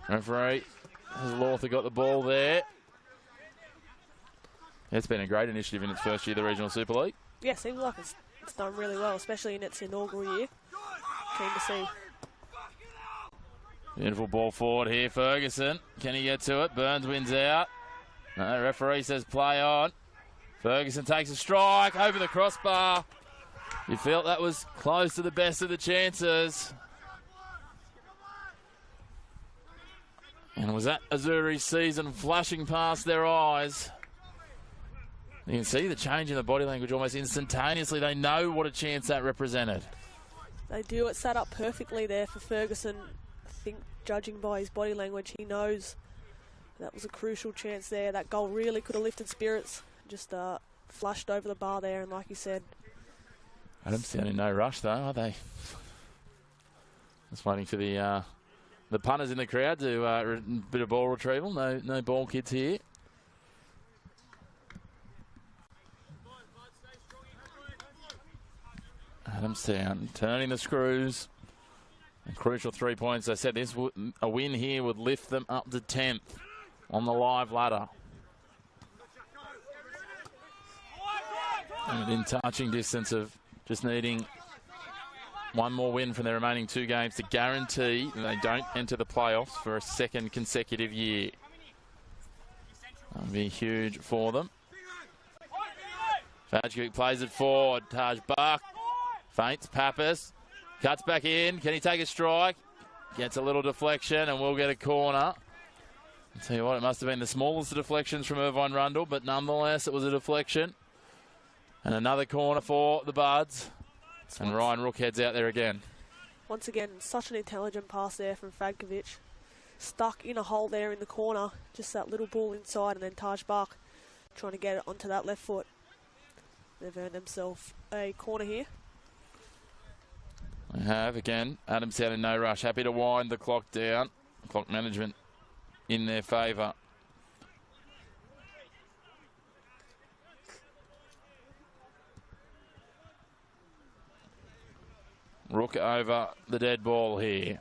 Referee has Lawther got the ball there. It's been a great initiative in its first year of the Regional Super League. Yeah, seems like it's done really well, especially in its inaugural year. Keen to see. Beautiful ball forward here, Ferguson. Can he get to it? Burns wins out. No, referee says play on. Ferguson takes a strike over the crossbar. You felt that was close to the best of the chances. And was that Azzurri's season flashing past their eyes? You can see the change in the body language almost instantaneously. They know what a chance that represented. They do. It set up perfectly there for Ferguson. I think judging by his body language, he knows that was a crucial chance there. That goal really could have lifted spirits. Just flushed over the bar there, and like you said, Adamstown in no rush though, are they? Just waiting for the punters in the crowd to bit of ball retrieval. No ball kids here. Adamstown turning the screws. A crucial 3 points. I said this a win here would lift them up to 10th on the live ladder. And within touching distance of just needing one more win from their remaining 2 games to guarantee that they don't enter the playoffs for a second consecutive year. That would be huge for them. Fajkovic plays it forward. Taj Buck feints Pappas. Cuts back in. Can he take a strike? Gets a little deflection and we'll get a corner. Tell you what, it must have been the smallest of deflections from Irvine Rundle, but nonetheless, it was a deflection. And another corner for the Buds. And Ryan Rook heads out there again. Once again, such an intelligent pass there from Fadkovic. Stuck in a hole there in the corner. Just that little ball inside, and then Taj Bach trying to get it onto that left foot. They've earned themselves a corner here. They have, again, Adamstown in no rush. Happy to wind the clock down. Clock management in their favour. Rook over the dead ball here.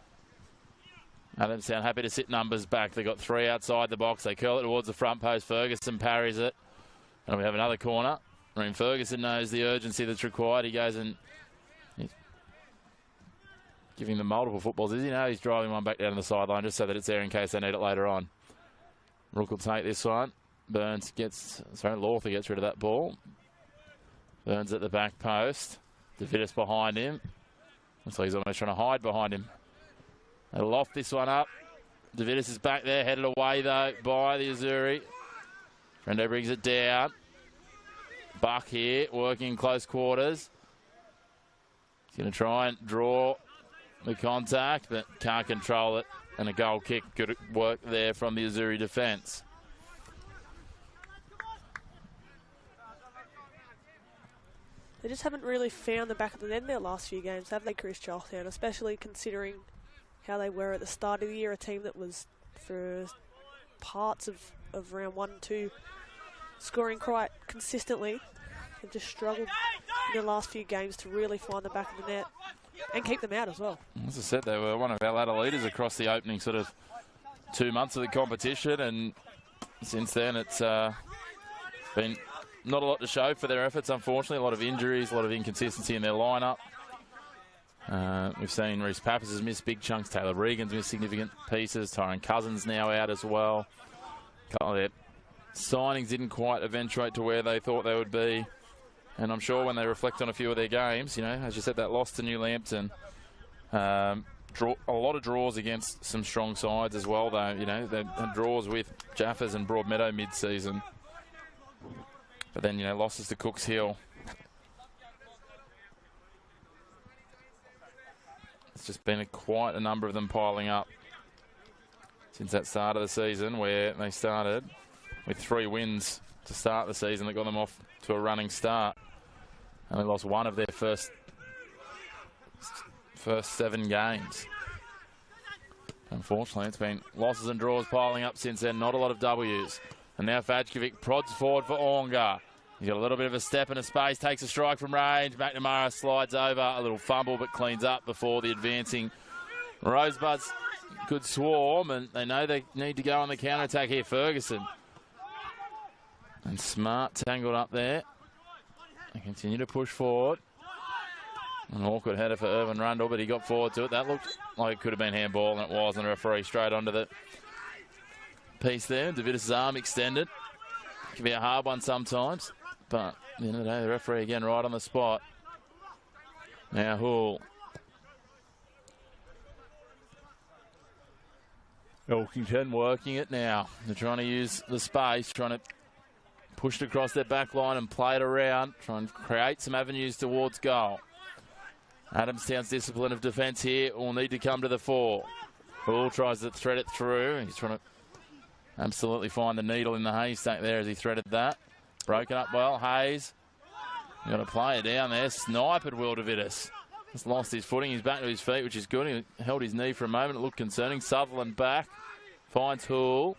Adamstown happy to sit numbers back. They've got 3 outside the box. They curl it towards the front post. Ferguson parries it. And we have another corner. Reem Ferguson knows the urgency that's required. He goes and he's giving them multiple footballs. As you know, he's driving one back down the sideline just so that it's there in case they need it later on. Rook will take this one. Lawther gets rid of that ball. Burns at the back post. Davidis behind him. Looks like he's almost trying to hide behind him. They'll loft this one up. Davidis is back there, headed away though by the Azzurri. Frendo brings it down. Buck here, working in close quarters. He's going to try and draw the contact, but can't control it. And a goal kick. Good work there from the Azzurri defence. They just haven't really found the back of the net in their last few games, have they, Chris Charlestown? Especially considering how they were at the start of the year, a team that was, for parts of round 1 and 2, scoring quite consistently. They've just struggled in the last few games to really find the back of the net and keep them out as well. As I said, they were one of our ladder leaders across the opening sort of 2 months of the competition, and since then it's been not a lot to show for their efforts, unfortunately. A lot of injuries, a lot of inconsistency in their lineup. We've seen Reese Pappas has missed big chunks. Taylor Regan's missed significant pieces. Tyrone Cousins now out as well. A couple of their signings didn't quite eventuate to where they thought they would be. And I'm sure when they reflect on a few of their games, you know, as you said, that loss to New Lambton, a lot of draws against some strong sides as well, though. You know, they had draws with Jaffers and Broadmeadow mid-season. But then, you know, losses to Cooks Hill. It's just been quite a number of them piling up since that start of the season, where they started with 3 wins to start the season that got them off to a running start. Only lost 1 of their first 7 games. Unfortunately, it's been losses and draws piling up since then. Not a lot of W's. And now Fadkovic prods forward for Onga. He's got a little bit of a step and a space, takes a strike from range. McNamara slides over, a little fumble, but cleans up before the advancing Rosebuds. Good swarm, and they know they need to go on the counter-attack here. Ferguson. And Smart tangled up there. They continue to push forward. An awkward header for Irvine Rundle, but he got forward to it. That looked like it could have been handball, and it was, and the referee straight onto the piece there. Davidis' arm extended. Can be a hard one sometimes, but at the end of the day, the referee again right on the spot. Now Hull. Elkington working it now. They're trying to use the space, trying to push it across their back line and play it around, trying to create some avenues towards goal. Adamstown's discipline of defence here will need to come to the fore. Hull tries to thread it through. He's trying to absolutely find the needle in the haystack there as he threaded that. Broken up well. Hayes. Got to play it down there. Sniped Will Davidis. Just lost his footing. He's back to his feet, which is good. He held his knee for a moment. It looked concerning. Sutherland back. Finds Hull.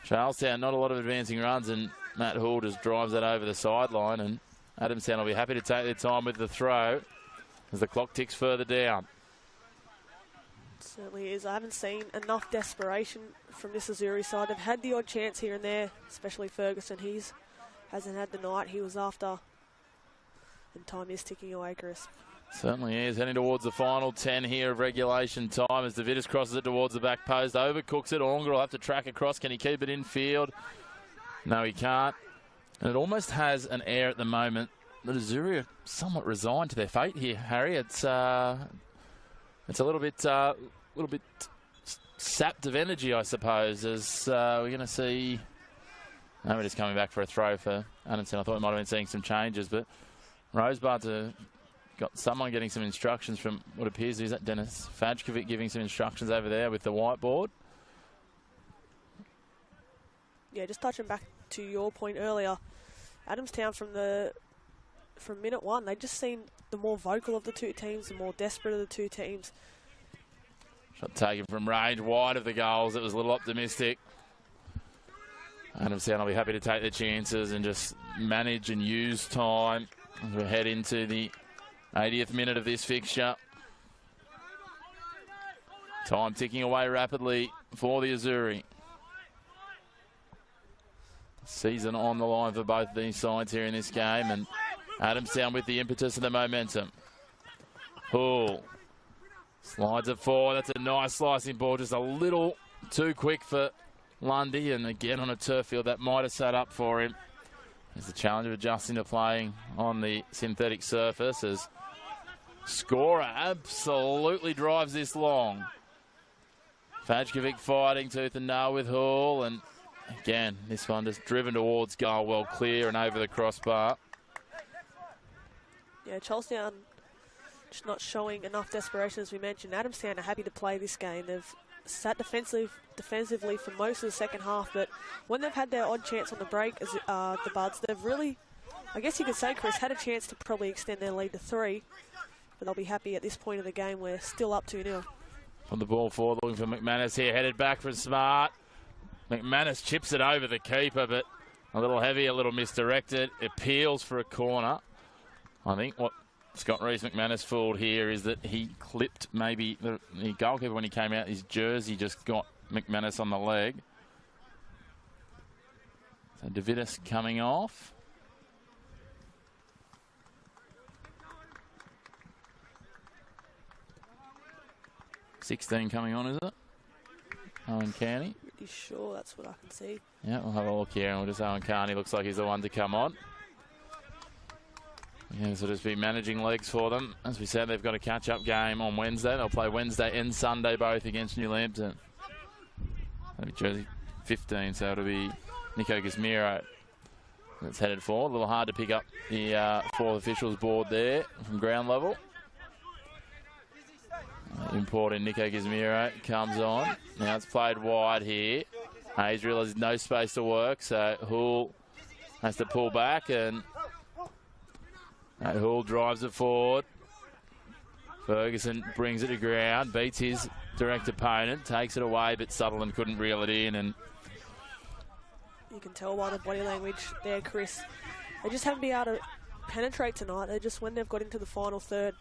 Charlestown, not a lot of advancing runs, and Matt Hull just drives that over the sideline, and Adamstown will be happy to take their time with the throw as the clock ticks further down. It certainly is. I haven't seen enough desperation from this Azzurri side. They've had the odd chance here and there, especially Ferguson. He hasn't had the night he was after, and time is ticking away, Chris. Certainly is. Heading towards the final 10 here of regulation time as Davidis crosses it towards the back post. Overcooks it. Onga will have to track across. Can he keep it in field? No, he can't. And it almost has an air at the moment that Azzurri are somewhat resigned to their fate here, Harry. It's a little bit sapped of energy, I suppose, as we're going to see. We're just coming back for a throw for Adamstown. I thought we might have been seeing some changes, but Rosebud got someone getting some instructions from what appears to be Dennis Fajkovic giving some instructions over there with the whiteboard. Yeah, just touching back to your point earlier, Adamstown from minute one, they just seemed the more vocal of the two teams, the more desperate of the two teams. Shot taken from range, wide of the goals. It was a little optimistic. Adamstown will be happy to take their chances and just manage and use time as we head into the 80th minute of this fixture. Time ticking away rapidly for the Azzurri. Season on the line for both these sides here in this game, and Adamstown with the impetus and the momentum. Hull slides it forward. That's a nice slicing ball, just a little too quick for Lundy, and again on a turf field that might have sat up for him. There's the challenge of adjusting to playing on the synthetic surface as scorer absolutely drives this long. Fajkovic fighting tooth and nail with Hull, and again, this one just driven towards goal, well clear and over the crossbar. Yeah, Charlestown just not showing enough desperation, as we mentioned. Adamstown are happy to play this game. They've sat defensively for most of the second half, but when they've had their odd chance on the break, as the Buds, they've really, I guess you could say, Chris, had a chance to probably extend their lead to 3, but they'll be happy at this point of the game. We're still up 2-0. On the ball forward, looking for McManus here, headed back from Smart. McManus chips it over the keeper, but a little heavy, a little misdirected. Appeals for a corner. I think what Scott Rees-McManus fooled here is that he clipped maybe the goalkeeper when he came out. His jersey just got McManus on the leg. So Davidis coming off. $16 coming on, is it? Owen Kearney. Pretty sure that's what I can see. Yeah, we'll have a look here, and we'll just Owen Kearney looks like he's the one to come on. Yeah, so just be managing legs for them. As we said, they've got a catch-up game on Wednesday. They'll play Wednesday and Sunday both against New Lambton. That'll be jersey 15, so it'll be Nico Gizmiro that's headed forward. A little hard to pick up the fourth officials board there from ground level. Importing Nico Gizmiro comes on. Now it's played wide here. Hayes realises no space to work, so Hull has to pull back, and Hull drives it forward. Ferguson brings it to ground, beats his direct opponent, takes it away, but Sutherland couldn't reel it in. And you can tell by the body language there, Chris. They just haven't been able to penetrate tonight. They just, when they've got into the final third,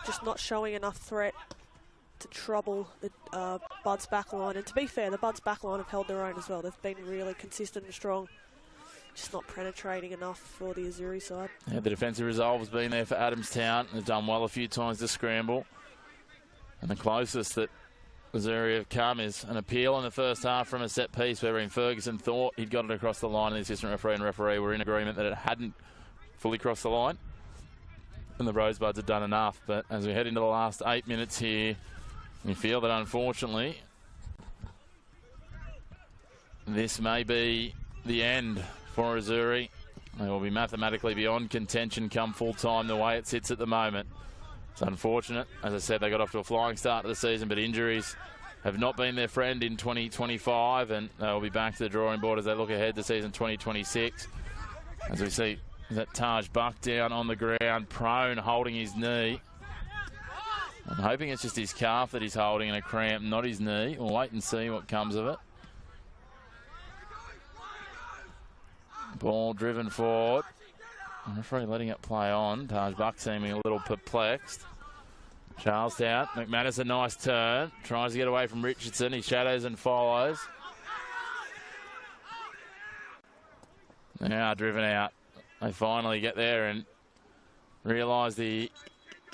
just not showing enough threat to trouble the Buds backline. And to be fair, the Buds backline have held their own as well. They've been really consistent and strong. Just not penetrating enough for the Azzurri side. Yeah, the defensive resolve has been there for Adamstown. They've done well a few times to scramble. And the closest that Azzurri have come is an appeal in the first half from a set piece where Ferguson thought he'd got it across the line, and the assistant referee and referee were in agreement that it hadn't fully crossed the line. And the Rosebuds have done enough. But as we head into the last 8 minutes here, we feel that unfortunately this may be the end for Azzurri. They will be mathematically beyond contention come full time the way it sits at the moment. It's unfortunate. As I said, they got off to a flying start to the season, but injuries have not been their friend in 2025, and they'll be back to the drawing board as they look ahead to season 2026. As we see that Taj Buck down on the ground, prone, holding his knee. I'm hoping it's just his calf that he's holding in a cramp, not his knee. We'll wait and see what comes of it. Ball driven forward. The referee letting it play on. Taj Buck seeming a little perplexed. Charlestown. McManus a nice turn. Tries to get away from Richardson. He shadows and follows. Now driven out. They finally get there and realise their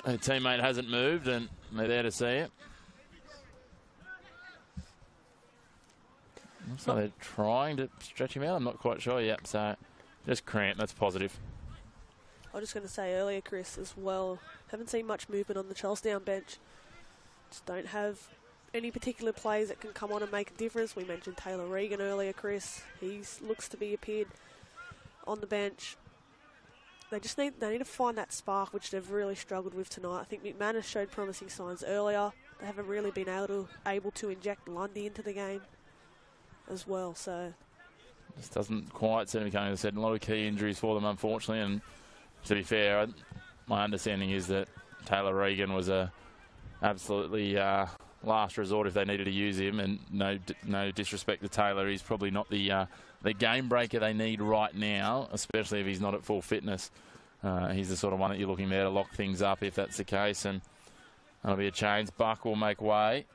teammate hasn't moved, and they're there to see it. Looks like they're trying to stretch him out. I'm not quite sure yet. So just cramp. That's positive. I was just going to say earlier, Chris, as well, haven't seen much movement on the Charlestown bench. Just don't have any particular plays that can come on and make a difference. We mentioned Taylor Regan earlier, Chris. He looks to be appeared on the bench. They need to find that spark, which they've really struggled with tonight. I think McManus showed promising signs earlier. They haven't really been able to inject Lundy into the game as well. So this doesn't quite seem to be coming. As I said, a lot of key injuries for them, unfortunately. And to be fair, my understanding is that Taylor Regan was a absolutely last resort if they needed to use him. And no disrespect to Taylor, he's probably not the game breaker they need right now, especially if he's not at full fitness. He's the sort of one that you're looking there to lock things up if that's the case, and that'll be a change. Buck will make way.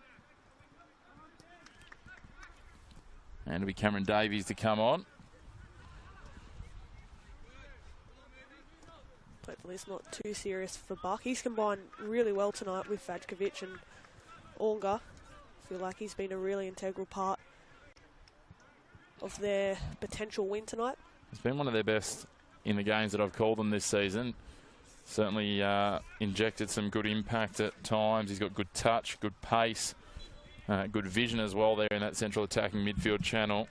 And it'll be Cameron Davies to come on. Hopefully it's not too serious for Buck. He's combined really well tonight with Vajkovic and Ornga. I feel like he's been a really integral part of their potential win tonight. It's been one of their best in the games that I've called them this season. Certainly injected some good impact at times. He's got good touch, good pace, good vision as well there in that central attacking midfield channel.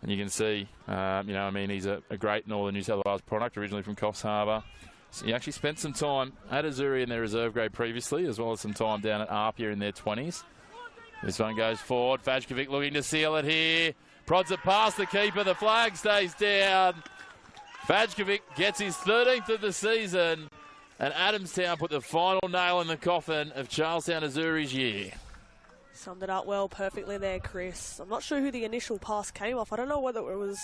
And you can see, he's a great Northern New South Wales product, originally from Coffs Harbour. So he actually spent some time at Azzurri in their reserve grade previously, as well as some time down at Arpia in their 20s. This one goes forward. Vajkovic looking to seal it here. Prods it past the keeper. The flag stays down. Vajkovic gets his 13th of the season, and Adamstown put the final nail in the coffin of Charlestown Azzurri's year. Summed it up well, perfectly there, Chris. I'm not sure who the initial pass came off. I don't know whether it was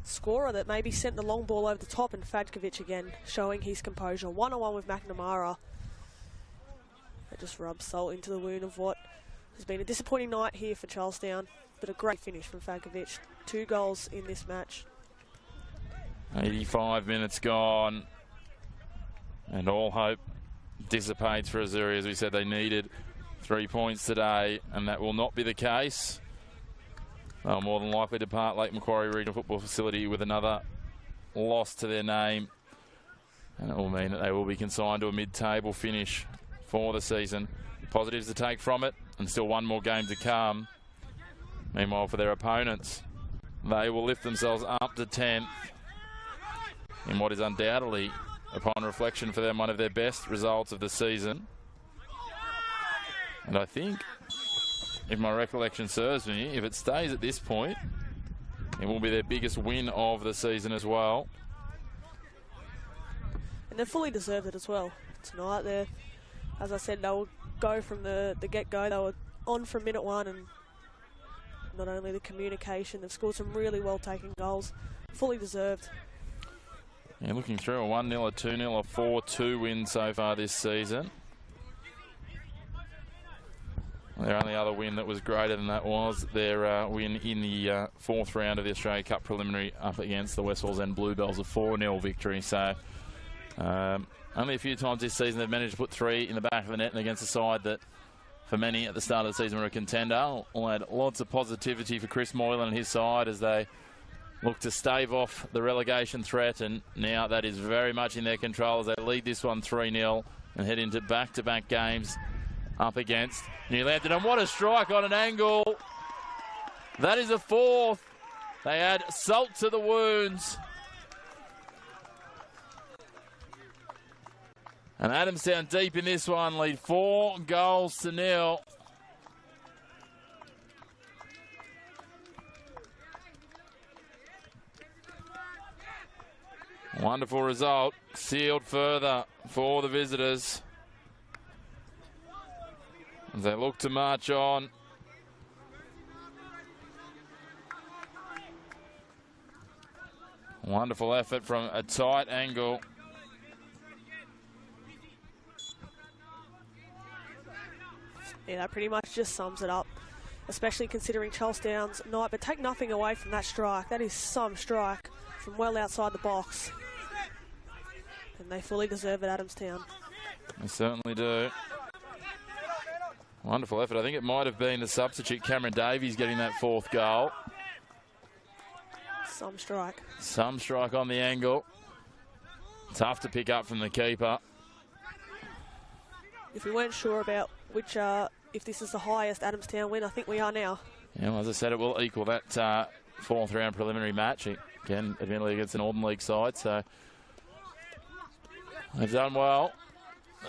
Scorer that maybe sent the long ball over the top, and Vajkovic again showing his composure. One-on-one with McNamara. That just rubs salt into the wound of what has been a disappointing night here for Charlestown, but a great finish from Vajkovic. 2 goals in this match. 85 minutes gone, and all hope dissipates for Azzurri. As we said, they needed 3 points today, and that will not be the case. They'll more than likely depart Lake Macquarie Regional Football Facility with another loss to their name, and it will mean that they will be consigned to a mid-table finish for the season. Positives to take from it, and still one more game to come. Meanwhile, for their opponents, they will lift themselves up to 10th in what is undoubtedly, upon reflection for them, one of their best results of the season. And I think, if my recollection serves me, if it stays at this point, it will be their biggest win of the season as well. And they fully deserved it as well. Tonight, as I said, they will go from the get-go. They were on from minute 1, and not only the communication, they've scored some really well-taken goals. Fully deserved. Yeah, looking through a 1-0, a 2-0, a 4-2 win so far this season. Their only other win that was greater than that was their win in the 4th round of the Australia Cup preliminary up against the Westfalls and Bluebells, a 4-0 victory. So only a few times this season they've managed to put 3 in the back of the net, and against a side that for many at the start of the season were a contender. We'll add lots of positivity for Chris Moylan and his side as they look to stave off the relegation threat, and now that is very much in their control as they lead this one 3-0 and head into back-to-back games up against Newlambton. And what a strike on an angle. That is a 4th. They add salt to the wounds. And Adamstown deep in this one, lead 4-0. Wonderful result, sealed further for the visitors as they look to march on. Wonderful effort from a tight angle. Yeah, that pretty much just sums it up, especially considering Charlestown's night. But take nothing away from that strike. That is some strike from well outside the box. And they fully deserve it, Adamstown. They certainly do. Wonderful effort. I think it might have been the substitute Cameron Davies getting that 4th goal. Some strike. Some strike on the angle. Tough to pick up from the keeper. If we weren't sure about which if this is the highest Adamstown win. I think we are now. Yeah, well, as I said, it will equal that fourth round preliminary match. Again, admittedly against an Alden League side, so they've done well.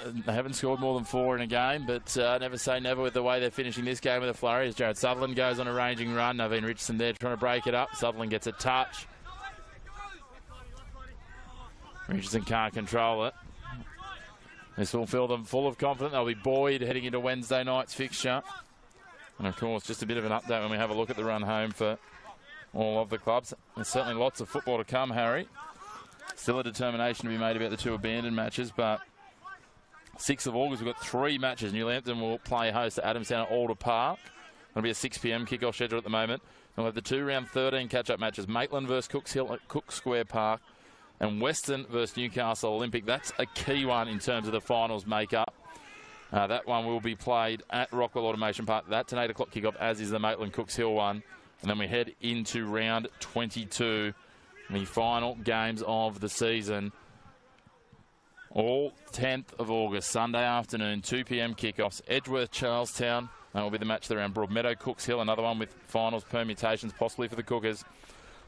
They haven't scored more than 4 in a game, but never say never with the way they're finishing this game with a flurry. As Jared Sutherland goes on a ranging run, Naveen Richardson there trying to break it up. Sutherland gets a touch. Richardson can't control it. This will fill them full of confidence. They'll be buoyed heading into Wednesday night's fixture. And of course, just a bit of an update when we have a look at the run home for all of the clubs. There's certainly lots of football to come, Harry. Still a determination to be made about the 2 abandoned matches, but 6th of August, we've got 3 matches. New Lambton will play host to Adamstown at Alder Park. It'll be a 6 p.m. kickoff schedule at the moment. And we'll have the 2 round 13 catch-up matches. Maitland versus Cooks Hill at Cook Square Park and Western versus Newcastle Olympic. That's a key one in terms of the finals make-up. That one will be played at Rockwell Automation Park. That's an 8 o'clock kickoff, as is the Maitland Cooks Hill one. And then we head into round 22, the final games of the season. All 10th of August, Sunday afternoon, 2 p.m. kickoffs. Edgeworth, Charlestown. That will be the match there around Broadmeadow, Cooks Hill. Another one with finals permutations, possibly for the Cookers.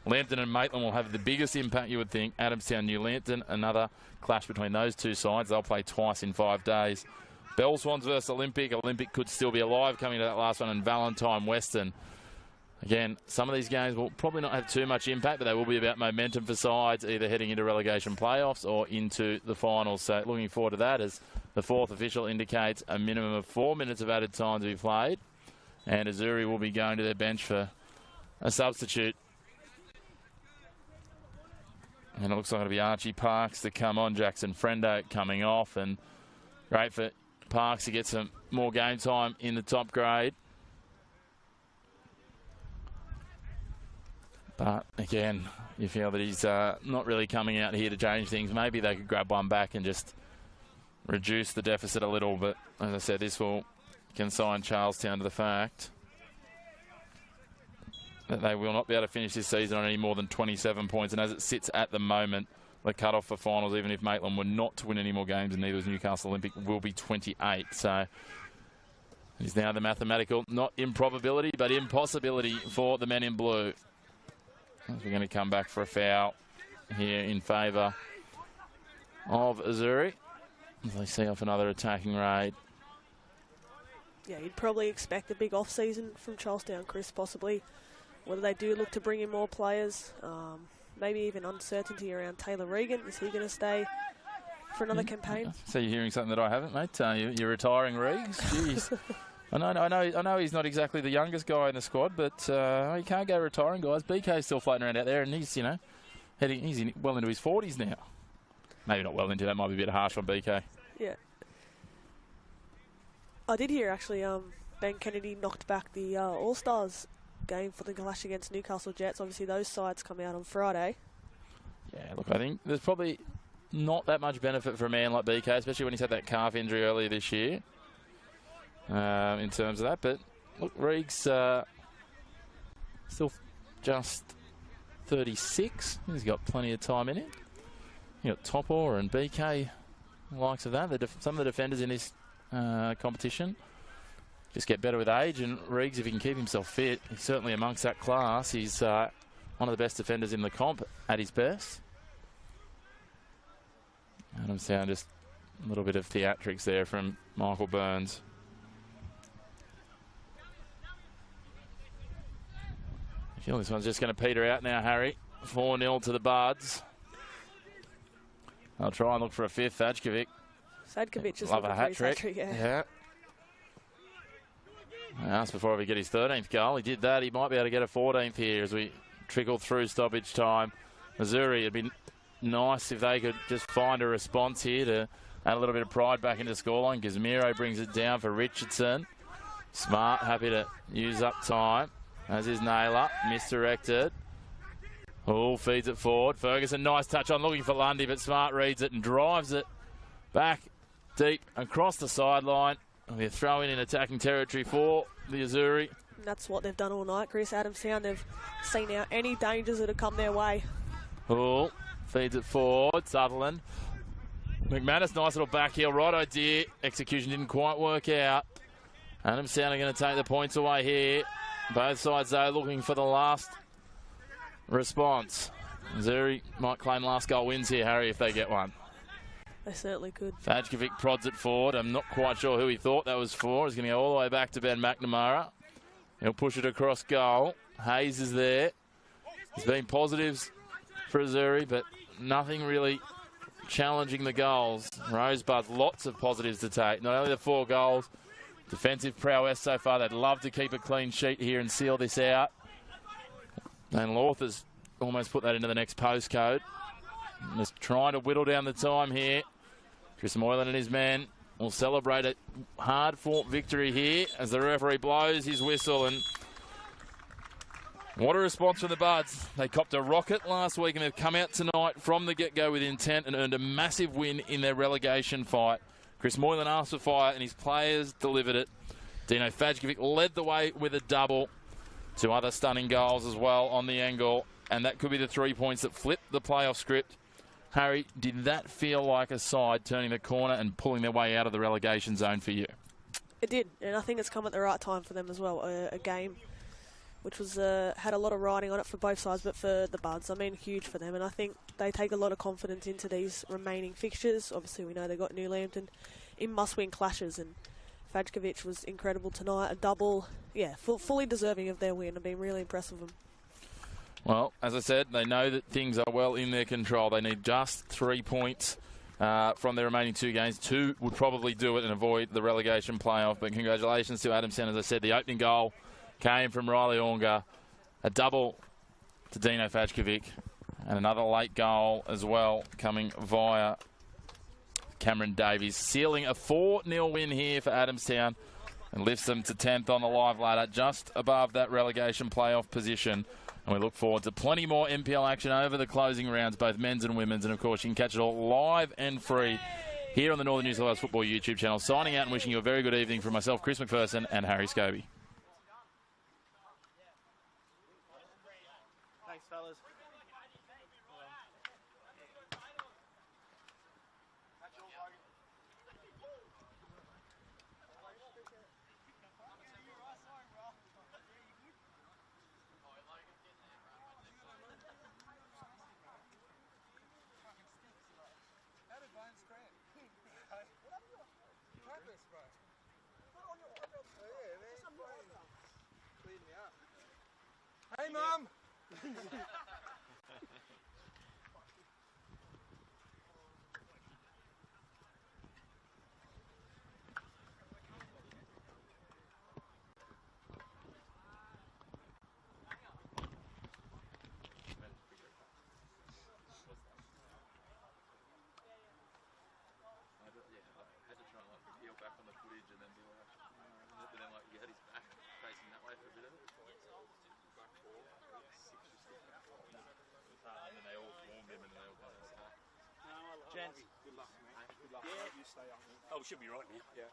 Lambton and Maitland will have the biggest impact, you would think. Adamstown, New Lambton, another clash between those 2 sides. They'll play twice in 5 days. Bell Swans versus Olympic. Olympic could still be alive coming to that last one. And Valentine, Western. Again, some of these games will probably not have too much impact, but they will be about momentum for sides, either heading into relegation playoffs or into the finals. So looking forward to that, as the 4th official indicates a minimum of 4 minutes of added time to be played. And Azzurri will be going to their bench for a substitute. And it looks like it'll be Archie Parks to come on. Jackson Frendo coming off, and great for Parks to get some more game time in the top grade. But again, you feel that he's not really coming out here to change things. Maybe they could grab one back and just reduce the deficit a little. But as I said, this will consign Charlestown to the fact that they will not be able to finish this season on any more than 27 points. And as it sits at the moment, the cut-off for finals, even if Maitland were not to win any more games, and neither was Newcastle Olympic, will be 28. So it is now the mathematical, not improbability, but impossibility for the men in blue. As we're going to come back for a foul here in favour of Azzurri, as they see off another attacking raid. Yeah, you'd probably expect a big off-season from Charlestown, Chris, possibly. Whether they do look to bring in more players, maybe even uncertainty around Taylor Regan. Is he going to stay for another campaign? So you're hearing something that I haven't, mate. You're retiring Regs. Jeez. I know he's not exactly the youngest guy in the squad, but you can't go retiring guys. BK's still floating around out there, and he's he's well into his 40s now. Maybe not well into that. Might be a bit harsh on BK. Yeah. I did hear actually. Ben Kennedy knocked back the All-Stars game for the clash against Newcastle Jets. Obviously, those sides come out on Friday. Yeah, look, I think there's probably not that much benefit for a man like BK, especially when he's had that calf injury earlier this year. In terms of that, but look, Reeg's still just 36. He's got plenty of time in it. You got Topor and BK, likes of that. Some of the defenders in this competition just get better with age, and Reegs, if he can keep himself fit, he's certainly amongst that class. He's one of the best defenders in the comp at his best. Adamstown, just a little bit of theatrics there from Michael Burns. I feel this one's just going to peter out now, Harry. 4-0 to the Buds. I'll try and look for a 5th, Sadkovic is love a hat trick. Yeah. I asked before if he get his 13th goal. He did that. He might be able to get a 14th here as we trickle through stoppage time. Azzurri, it'd be nice if they could just find a response here to add a little bit of pride back into scoreline. Gizmiro brings it down for Richardson. Smart, happy to use up time. As is Naylor, misdirected. Oh, feeds it forward. Ferguson, nice touch on, looking for Lundy, but Smart reads it and drives it back deep across the sideline. They're throwing in attacking territory for the Azzurri. That's what they've done all night, Chris. Adamstown, they've seen out any dangers that have come their way. Oh, feeds it forward. Sutherland. McManus, nice little back heel. Right idea. Execution didn't quite work out. Adamstown are going to take the points away here. Both sides, though, looking for the last response. Azzurri might claim last goal wins here, Harry, if they get one. They certainly could. Fajkovic prods it forward. I'm not quite sure who he thought that was for. He's going to go all the way back to Ben McNamara. He'll push it across goal. Hayes is there. There's been positives for Azzurri, but nothing really challenging the goals. Rosebud, lots of positives to take. Not only the 4 goals, defensive prowess so far. They'd love to keep a clean sheet here and seal this out. And Lorth has almost put that into the next postcode. Just trying to whittle down the time here. Chris Moylan and his men will celebrate a hard-fought victory here as the referee blows his whistle. And what a response from the Buds. They copped a rocket last week and have come out tonight from the get-go with intent and earned a massive win in their relegation fight. Chris Moylan asked for fire and his players delivered it. Dino Fajkovic led the way with a double. 2 other stunning goals as well on the angle. And that could be the 3 points that flipped the playoff script. Harry, did that feel like a side turning the corner and pulling their way out of the relegation zone for you? It did, and I think it's come at the right time for them as well. A game which was had a lot of riding on it for both sides, but for the Buds, I mean, huge for them. And I think they take a lot of confidence into these remaining fixtures. Obviously, we know they've got New Lambton in must-win clashes, and Fajkovic was incredible tonight. A double, yeah, fully deserving of their win. I've been really impressed with them. Well, as I said, they know that things are well in their control. They need just 3 points from their remaining 2 games. 2 would probably do it and avoid the relegation playoff. But congratulations to Adamstown. As I said, the opening goal came from Riley Onga. A double to Dino Fajkovic. And another late goal as well coming via Cameron Davies. Sealing a 4-0 win here for Adamstown and lifts them to 10th on the live ladder, just above that relegation playoff position. And we look forward to plenty more NPL action over the closing rounds, both men's and women's. And, of course, you can catch it all live and free here on the Northern New South Wales Football YouTube channel. Signing out and wishing you a very good evening from myself, Chris McPherson, and Harry Scobie. Thanks, fellas. Hey, Mum! Gents. Good luck, mate. Good luck. Yeah. You stay up, man. Oh, we should be right now. Yeah.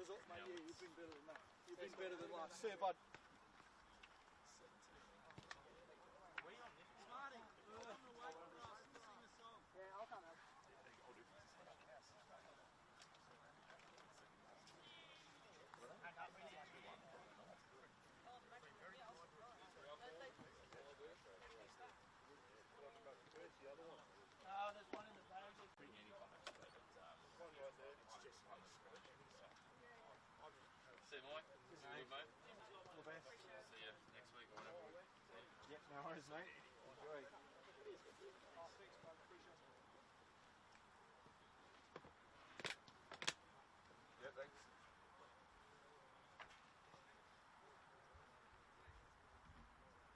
Mate, yeah, you've been better than that. You've been better than last. See you, bud. Yeah, I'll come out. Oh, there's one in the bag. See you, Mike. See you, mate. All the best. See you next week or whatever. Yep, no worries, mate.